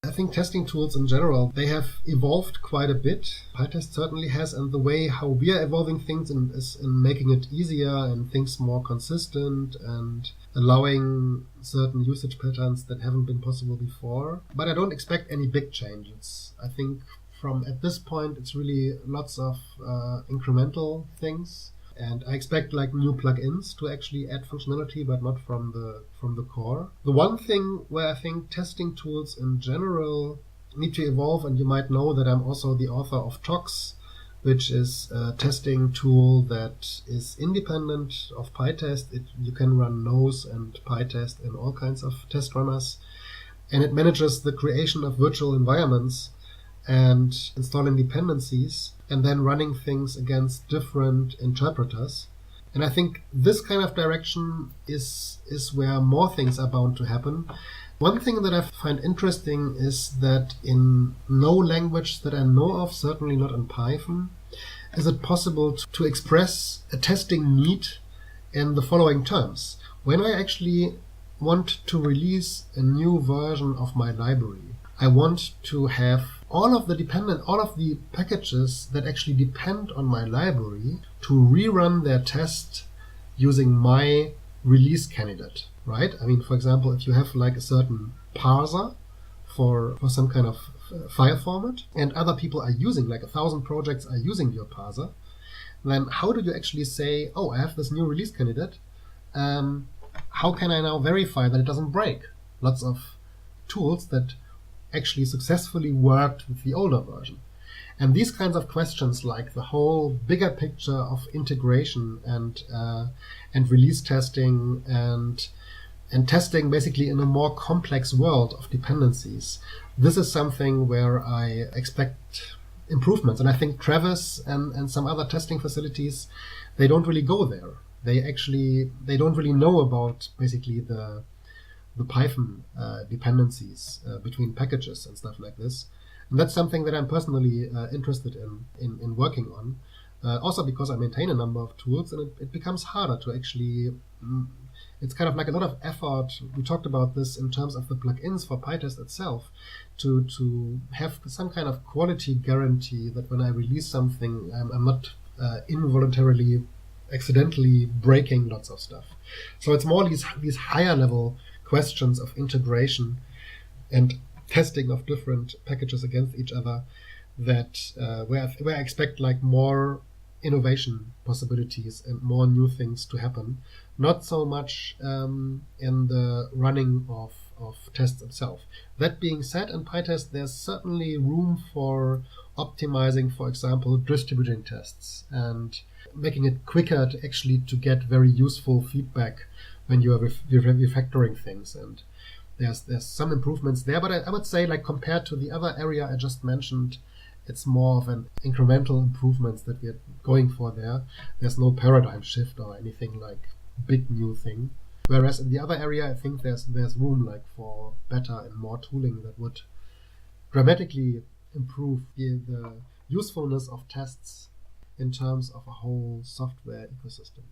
I think testing tools in general, they have evolved quite a bit. PyTest certainly has, and the way how we are evolving things is in making it easier and things more consistent and allowing certain usage patterns that haven't been possible before. But I don't expect any big changes. I think from at this point, it's really lots of incremental things, and I expect like new plugins to actually add functionality, but not from the core. The one thing where I think testing tools in general need to evolve, and you might know that I'm also the author of TOX, which is a testing tool that is independent of PyTest. You can run Nose and PyTest in all kinds of test runners, and it manages the creation of virtual environments and installing dependencies, and then running things against different interpreters. And I think this kind of direction is where more things are bound to happen. One thing that I find interesting is that in no language that I know of, certainly not in Python, is it possible to express a testing need in the following terms. When I actually want to release a new version of my library, I want to have all of the packages that actually depend on my library to rerun their test using my release candidate, right? I mean, for example, if you have like a certain parser for some kind of file format and other people are using, like 1,000 projects are using your parser, then how do you actually say, oh, I have this new release candidate, how can I now verify that it doesn't break? Lots of tools that actually successfully worked with the older version. And these kinds of questions, like the whole bigger picture of integration and release testing and testing basically in a more complex world of dependencies, this is something where I expect improvements. And I think Travis and some other testing facilities, they don't really go there. They don't really know about basically the Python dependencies between packages and stuff like this. And that's something that I'm personally interested in working on. Also because I maintain a number of tools, and it becomes harder to actually... It's kind of like a lot of effort. We talked about this in terms of the plugins for PyTest itself, to have some kind of quality guarantee that when I release something, I'm not involuntarily, accidentally breaking lots of stuff. So it's more these higher level questions of integration and testing of different packages against each other that where I expect like more innovation possibilities and more new things to happen. Not so much in the running of tests itself. That being said, in PyTest, there's certainly room for optimizing, for example, distributing tests and making it quicker to actually to get very useful feedback when you are refactoring things. And there's some improvements there, but I would say, like, compared to the other area I just mentioned, it's more of an incremental improvements that we're going for there. There's no paradigm shift or anything like big new thing. Whereas in the other area, I think there's room like for better and more tooling that would dramatically improve the usefulness of tests in terms of a whole software ecosystem.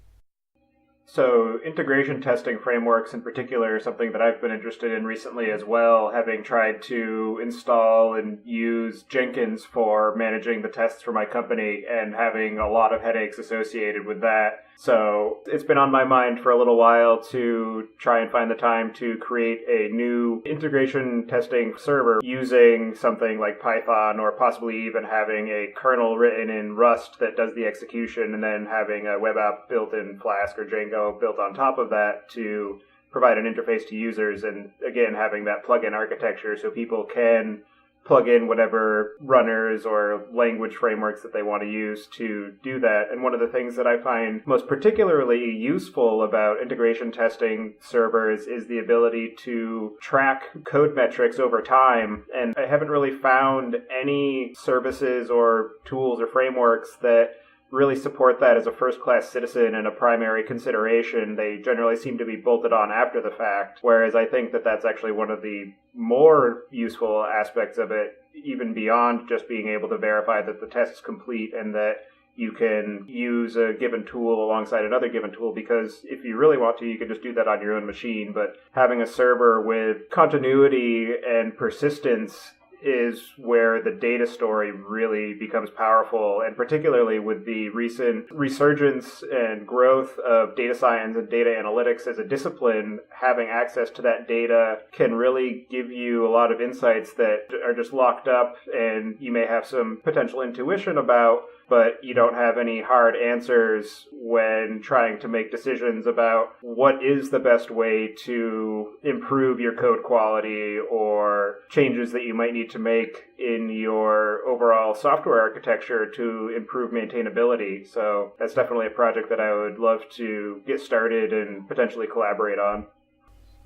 So integration testing frameworks in particular are something that I've been interested in recently as well, having tried to install and use Jenkins for managing the tests for my company and having a lot of headaches associated with that. So it's been on my mind for a little while to try and find the time to create a new integration testing server using something like Python, or possibly even having a kernel written in Rust that does the execution, and then having a web app built in Flask or Django built on top of that to provide an interface to users. And again, having that plugin architecture so people can plug in whatever runners or language frameworks that they want to use to do that. And one of the things that I find most particularly useful about integration testing servers is the ability to track code metrics over time. And I haven't really found any services or tools or frameworks that really support that as a first-class citizen and a primary consideration. They generally seem to be bolted on after the fact, whereas I think that that's actually one of the more useful aspects of it, even beyond just being able to verify that the test is complete and that you can use a given tool alongside another given tool, because if you really want to, you can just do that on your own machine. But having a server with continuity and persistence is where the data story really becomes powerful, and particularly with the recent resurgence and growth of data science and data analytics as a discipline, having access to that data can really give you a lot of insights that are just locked up and you may have some potential intuition about, but you don't have any hard answers when trying to make decisions about what is the best way to improve your code quality or changes that you might need to make in your overall software architecture to improve maintainability. So that's definitely a project that I would love to get started and potentially collaborate on.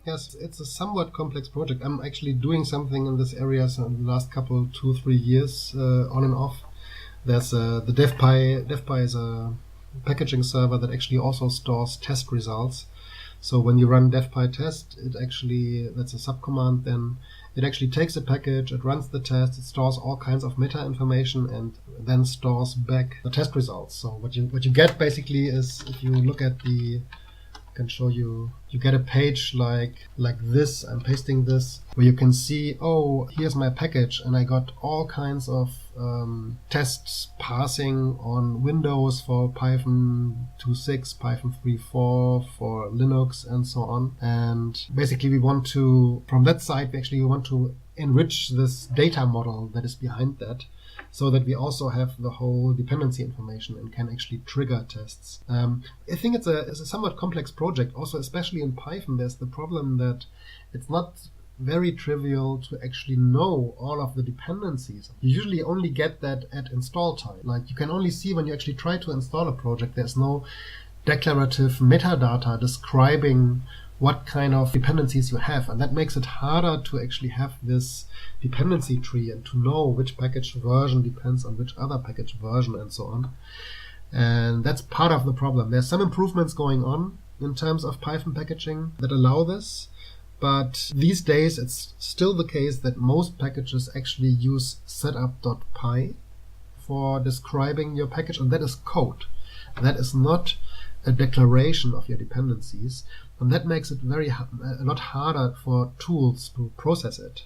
Yes, it's a somewhat complex project. I'm actually doing something in this area in the last 2-3 years, on and off. There's the DevPy is a packaging server that actually also stores test results. So when you run Py.Test, that's a subcommand, then it actually takes a package, it runs the test, it stores all kinds of meta information, and then stores back the test results. So what you get basically is, if you look at the I can show you. You get a page like this. I'm pasting this, where you can see, oh, here's my package, and I got all kinds of tests passing on Windows for Python 2.6, Python 3.4, for Linux, and so on. And basically, we want to, from that side, we want to enrich this data model that is behind that, so that we also have the whole dependency information and can actually trigger tests. I think it's a somewhat complex project. Also, especially in Python, there's the problem that it's not very trivial to actually know all of the dependencies. You usually only get that at install time. Like, you can only see when you actually try to install a project, there's no declarative metadata describing what kind of dependencies you have, and that makes it harder to actually have this dependency tree and to know which package version depends on which other package version and so on. And that's part of the problem. There's some improvements going on in terms of Python packaging that allow this, but these days it's still the case that most packages actually use setup.py for describing your package, and that is code. That is not a declaration of your dependencies, and that makes it a lot harder for tools to process it,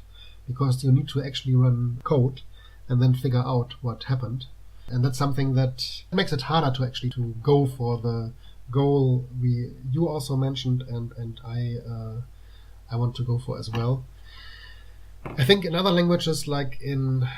because you need to actually run code and then figure out what happened. And that's something that makes it harder to actually to go for the goal you also mentioned, and I want to go for as well. I think in other languages, like in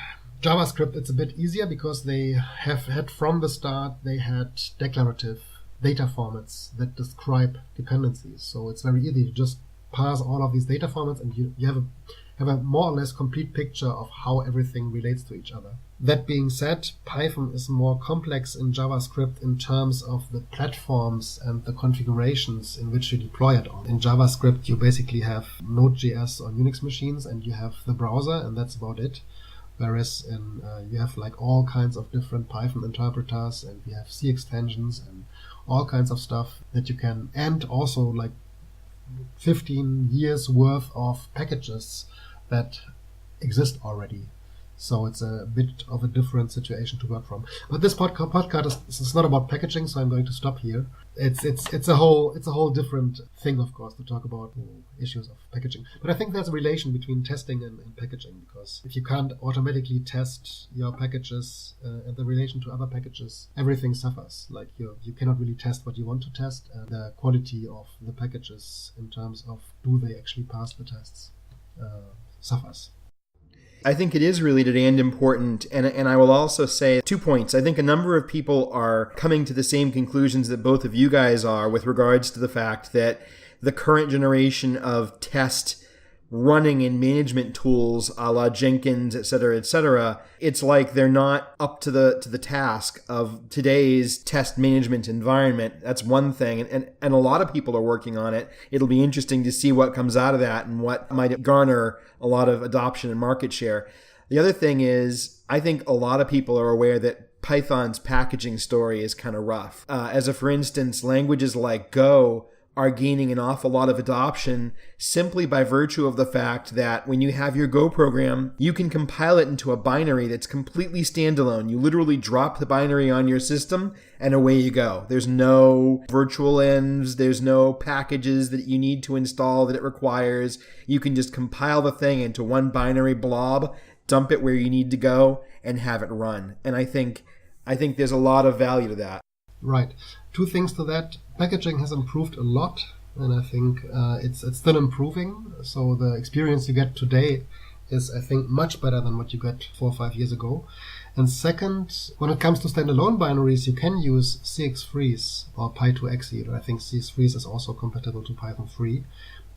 JavaScript, it's a bit easier because they have had from the start, they had declarative data formats that describe dependencies. So it's very easy to just pass all of these data formats, and you have a more or less complete picture of how everything relates to each other. That being said, Python is more complex in JavaScript in terms of the platforms and the configurations in which you deploy it on. In JavaScript, you basically have Node.js on Unix machines, and you have the browser, and that's about it. Whereas in you have like all kinds of different Python interpreters, and we have C extensions and all kinds of stuff that you can, and also like 15 years worth of packages that exist already. So it's a bit of a different situation to work from. But this podcast is not about packaging, so I'm going to stop here. It's a whole different thing, of course, to talk about issues of packaging. But I think there's a relation between testing and packaging, because if you can't automatically test your packages and the relation to other packages, everything suffers. Like you cannot really test what you want to test, and the quality of the packages in terms of do they actually pass the tests suffers. I think it is related and important, and I will also say 2 points. I think a number of people are coming to the same conclusions that both of you guys are with regards to the fact that the current generation of test running in management tools a la Jenkins, et cetera, it's like they're not up to the task of today's test management environment. That's one thing, and a lot of people are working on it. It'll be interesting to see what comes out of that and what might garner a lot of adoption and market share. The other thing is, I think a lot of people are aware that Python's packaging story is kind of rough. For instance, languages like Go are gaining an awful lot of adoption simply by virtue of the fact that when you have your Go program, you can compile it into a binary that's completely standalone. You literally drop the binary on your system and away you go. There's no virtual envs, there's no packages that you need to install that it requires. You can just compile the thing into one binary blob, dump it where you need to go, and have it run. And I think there's a lot of value to that. Right. 2 things to that. Packaging has improved a lot, and I think it's still improving. So the experience you get today is, I think, much better than what you got 4 or 5 years ago. And second, when it comes to standalone binaries, you can use CX-Freeze or Py2Exe. I think CX-Freeze is also compatible to Python 3.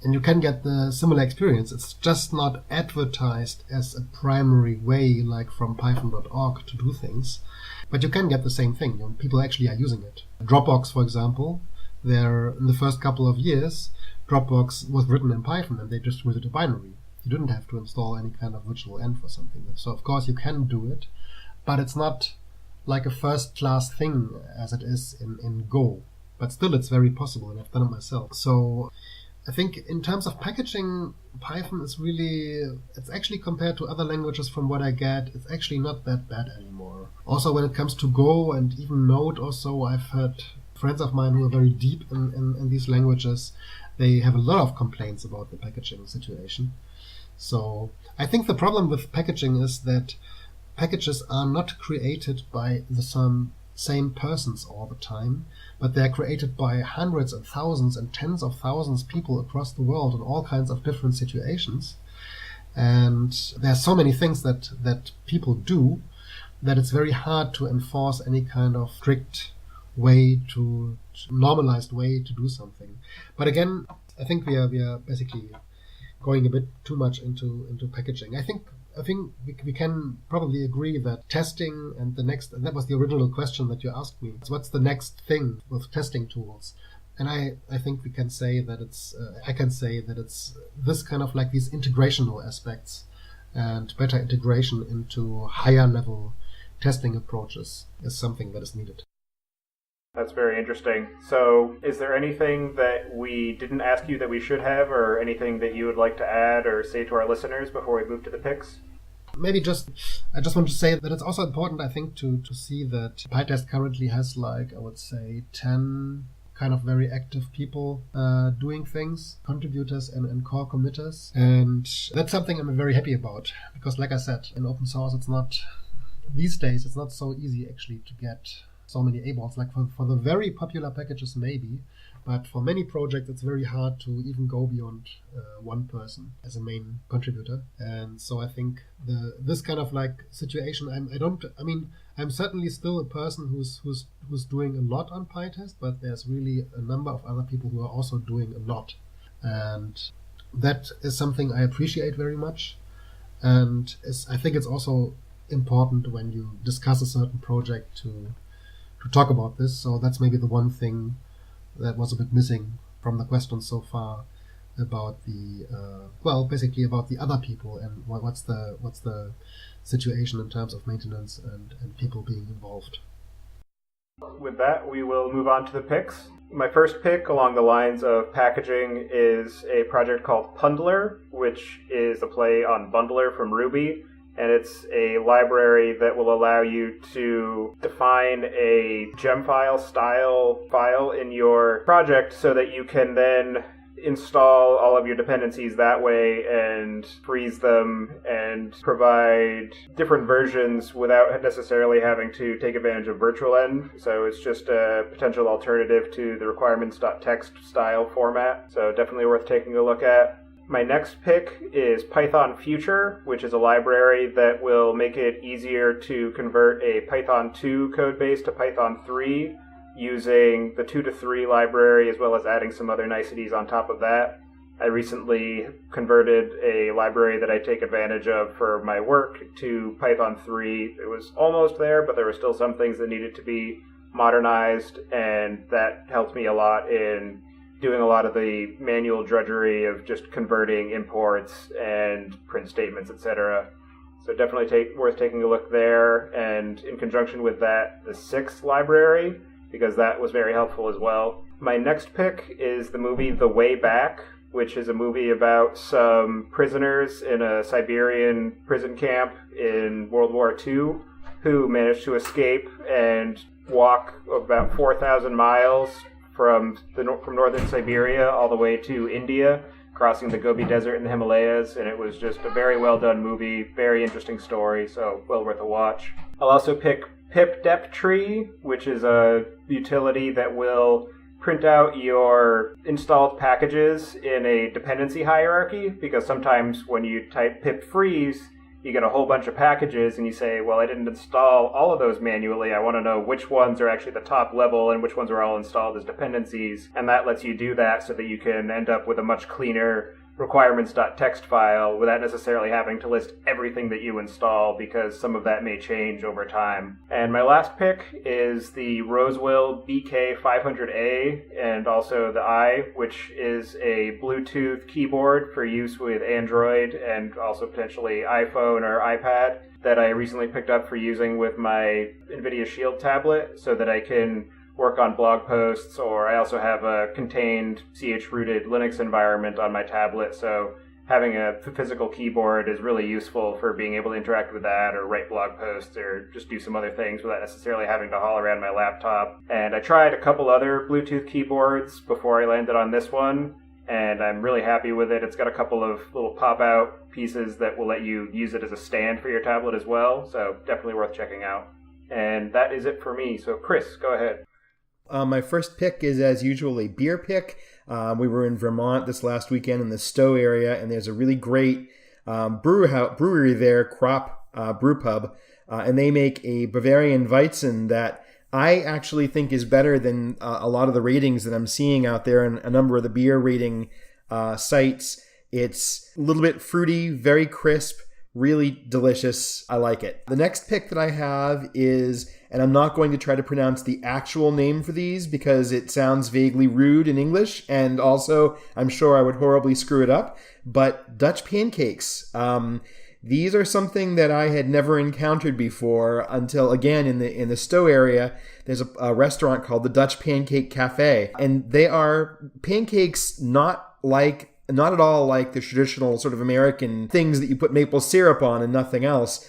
And you can get the similar experience. It's just not advertised as a primary way, like from python.org, to do things. But you can get the same thing. People actually are using it. Dropbox, for example, in the first couple of years, Dropbox was written in Python, and they distributed a binary. You didn't have to install any kind of virtual env for something. So, of course, you can do it, but it's not like a first-class thing as it is in Go. But still, it's very possible, and I've done it myself. So I think in terms of packaging, Python is it's actually, compared to other languages from what I get, it's actually not that bad anymore. Also, when it comes to Go and even Node or so, I've heard friends of mine who are very deep in these languages, they have a lot of complaints about the packaging situation. So I think the problem with packaging is that packages are not created by the same persons all the time, but they're created by hundreds and thousands and tens of thousands of people across the world in all kinds of different situations. And there are so many things that people do that it's very hard to enforce any kind of strict normalized way to do something. But again, I think we are basically going a bit too much into packaging. I think we can probably agree that testing and that was the original question that you asked me. So what's the next thing with testing tools? And I think we can say that I can say that it's this kind of like these integrational aspects and better integration into higher level testing approaches is something that is needed. That's very interesting. So is there anything that we didn't ask you that we should have, or anything that you would like to add or say to our listeners before we move to the picks? Maybe I just want to say that it's also important, I think, to see that PyTest currently has, like, I would say 10 kind of very active people doing things, contributors and core committers. And that's something I'm very happy about, because like I said, in open source, these days, it's not so easy actually to get so many A-balls. Like for the very popular packages, maybe, but for many projects, it's very hard to even go beyond one person as a main contributor. And so I think this kind of like situation, I'm certainly still a person who's doing a lot on PyTest, but there's really a number of other people who are also doing a lot. And that is something I appreciate very much. And I think it's also important when you discuss a certain project to talk about this. So that's maybe the one thing that was a bit missing from the questions so far about basically about the other people and what's the situation in terms of maintenance and people being involved. With that, we will move on to the picks. My first pick along the lines of packaging is a project called Pundler, which is a play on bundler from Ruby. And it's a library that will allow you to define a gem file style file in your project so that you can then install all of your dependencies that way and freeze them and provide different versions without necessarily having to take advantage of virtual env. So it's just a potential alternative to the requirements.txt style format. So definitely worth taking a look at. My next pick is Python Future, which is a library that will make it easier to convert a Python 2 codebase to Python 3 using the 2 to 3 library, as well as adding some other niceties on top of that. I recently converted a library that I take advantage of for my work to Python 3. It was almost there, but there were still some things that needed to be modernized, and that helped me a lot in doing a lot of the manual drudgery of just converting imports and print statements, etc. So definitely worth taking a look there, and in conjunction with that, the 6 library, because that was very helpful as well. My next pick is the movie The Way Back, which is a movie about some prisoners in a Siberian prison camp in World War II who managed to escape and walk about 4,000 miles from northern Siberia all the way to India, crossing the Gobi Desert and the Himalayas, and it was just a very well done movie, very interesting story, so well worth a watch. I'll also pick pip-dep-tree, which is a utility that will print out your installed packages in a dependency hierarchy, because sometimes when you type pip freeze, you get a whole bunch of packages and you say, well, I didn't install all of those manually. I want to know which ones are actually the top level and which ones are all installed as dependencies. And that lets you do that so that you can end up with a much cleaner requirements.txt file without necessarily having to list everything that you install, because some of that may change over time. And my last pick is the Rosewill BK500A and also the I, which is a Bluetooth keyboard for use with Android and also potentially iPhone or iPad that I recently picked up for using with my NVIDIA Shield tablet so that I can work on blog posts, or I also have a contained CH-rooted Linux environment on my tablet, so having a physical keyboard is really useful for being able to interact with that or write blog posts or just do some other things without necessarily having to haul around my laptop. And I tried a couple other Bluetooth keyboards before I landed on this one, and I'm really happy with it. It's got a couple of little pop-out pieces that will let you use it as a stand for your tablet as well, so definitely worth checking out. And that is it for me. So Chris, go ahead. My first pick is, as usual, a beer pick. We were in Vermont this last weekend in the Stowe area, and there's a really great brewery there, Crop Brew Pub, and they make a Bavarian Weizen that I actually think is better than a lot of the ratings that I'm seeing out there in a number of the beer rating sites. It's a little bit fruity, very crisp, really delicious. I like it. The next pick that I have is, and I'm not going to try to pronounce the actual name for these because it sounds vaguely rude in English, and also I'm sure I would horribly screw it up, but Dutch pancakes. These are something that I had never encountered before until, again, in the Stowe area, there's a restaurant called the Dutch Pancake Cafe, and they are pancakes not at all like the traditional sort of American things that you put maple syrup on and nothing else.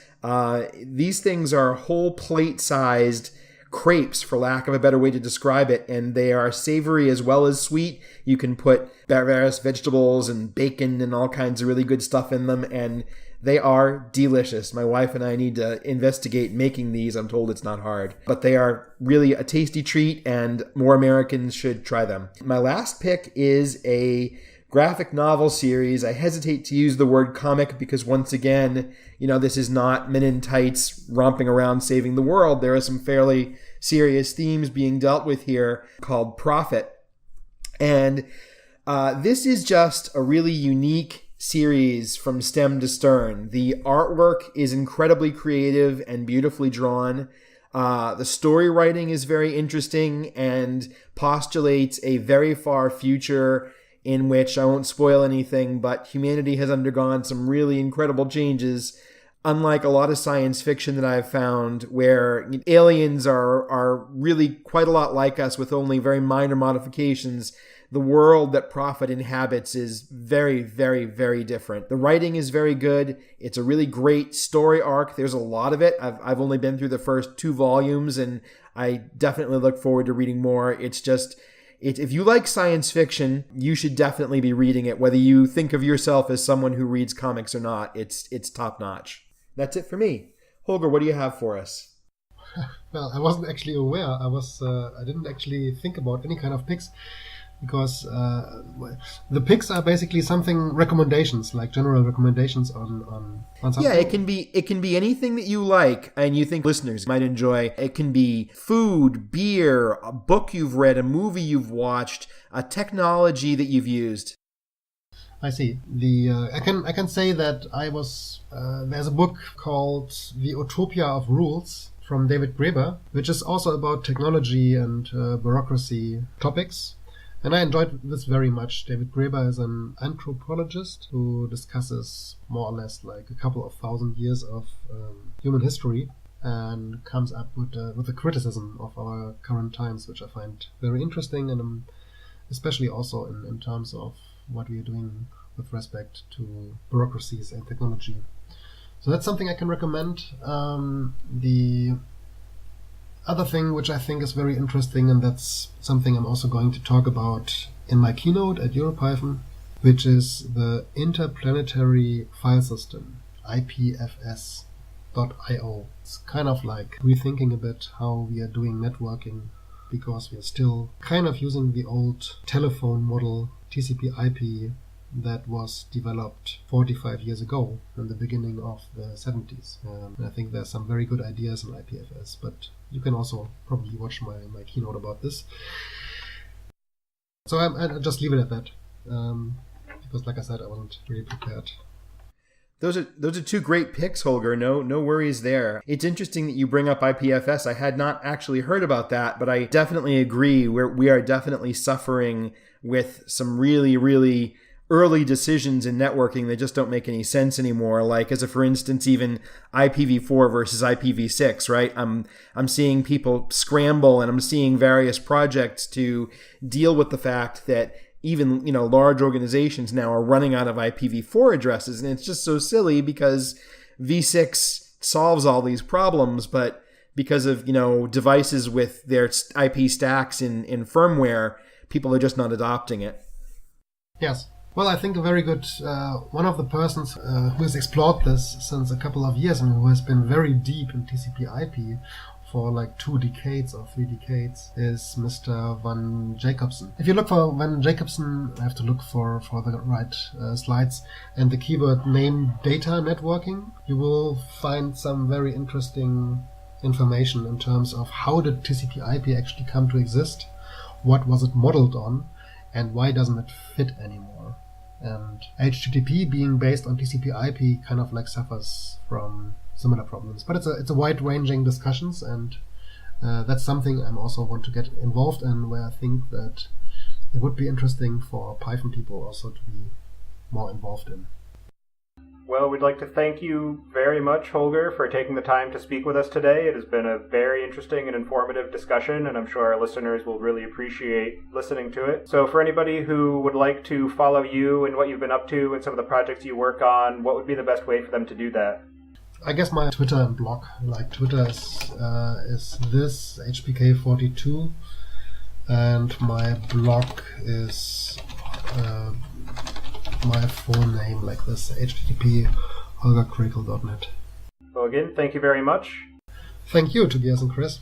These things are whole plate-sized crepes, for lack of a better way to describe it, and they are savory as well as sweet. You can put various vegetables and bacon and all kinds of really good stuff in them, and they are delicious. My wife and I need to investigate making these. I'm told it's not hard. But they are really a tasty treat, and more Americans should try them. My last pick is a graphic novel series. I hesitate to use the word comic because, once again, this is not men in tights romping around saving the world. There are some fairly serious themes being dealt with here called Profit. And this is just a really unique series from stem to stern. The artwork is incredibly creative and beautifully drawn. The story writing is very interesting and postulates a very far future in which, I won't spoil anything, but humanity has undergone some really incredible changes. Unlike a lot of science fiction that I've found, where aliens are really quite a lot like us with only very minor modifications, the world that Prophet inhabits is very, very, very different. The writing is very good. It's a really great story arc. There's a lot of it. I've only been through the first 2 volumes, and I definitely look forward to reading more. If you like science fiction, you should definitely be reading it, whether you think of yourself as someone who reads comics or not. It's top notch. That's it for me. Holger, what do you have for us? Well, I wasn't actually aware. I didn't actually think about any kind of picks, because the picks are basically recommendations, like general recommendations on something. Yeah, it can be anything that you like and you think listeners might enjoy. It can be food, beer, a book you've read, a movie you've watched, a technology that you've used. I see. I can say that there's a book called The Utopia of Rules from David Graeber, which is also about technology and bureaucracy topics. And I enjoyed this very much. David Graeber is an anthropologist who discusses more or less like a couple of thousand years of human history and comes up with a criticism of our current times, which I find very interesting, and especially also in terms of what we are doing with respect to bureaucracies and technology. So that's something I can recommend. The other thing which I think is very interesting, and that's something I'm also going to talk about in my keynote at EuroPython, which is the Interplanetary File System, IPFS.io. It's kind of like rethinking a bit how we are doing networking, because we are still kind of using the old telephone model, TCP/IP, that was developed 45 years ago in the beginning of the 70s. And I think there's some very good ideas in IPFS, but you can also probably watch my keynote about this. So I'll just leave it at that, because like I said, I wasn't really prepared. Those are 2 great picks, Holger. No worries there. It's interesting that you bring up IPFS. I had not actually heard about that, but I definitely agree. We are definitely suffering with some really, really early decisions in networking that just don't make any sense anymore. Like, for instance, even IPv4 versus IPv6, right? I'm seeing people scramble, and I'm seeing various projects to deal with the fact that even, large organizations now are running out of IPv4 addresses. And it's just so silly because v6 solves all these problems, but because of, devices with their IP stacks in firmware, people are just not adopting it. Yes. Well, I think a very good, one of the persons who has explored this since a couple of years and who has been very deep in TCP/IP for like 2 decades or 3 decades is Mr. Van Jacobson. If you look for Van Jacobson, I have to look for the right slides, and the keyword name data networking, you will find some very interesting information in terms of how did TCP/IP actually come to exist, what was it modeled on, and why doesn't it fit anymore. And HTTP being based on TCP/IP kind of like suffers from similar problems. But it's a wide-ranging discussions, and that's something I also want to get involved in, where I think that it would be interesting for Python people also to be more involved in. Well, we'd like to thank you very much, Holger, for taking the time to speak with us today. It has been a very interesting and informative discussion, and I'm sure our listeners will really appreciate listening to it. So for anybody who would like to follow you and what you've been up to and some of the projects you work on, what would be the best way for them to do that? I guess my Twitter and blog, like Twitter is this, HPK42, and my blog is my full name like this, http holgerkrekel.net. Well, again, thank you very much. Thank you, Tobias and Chris.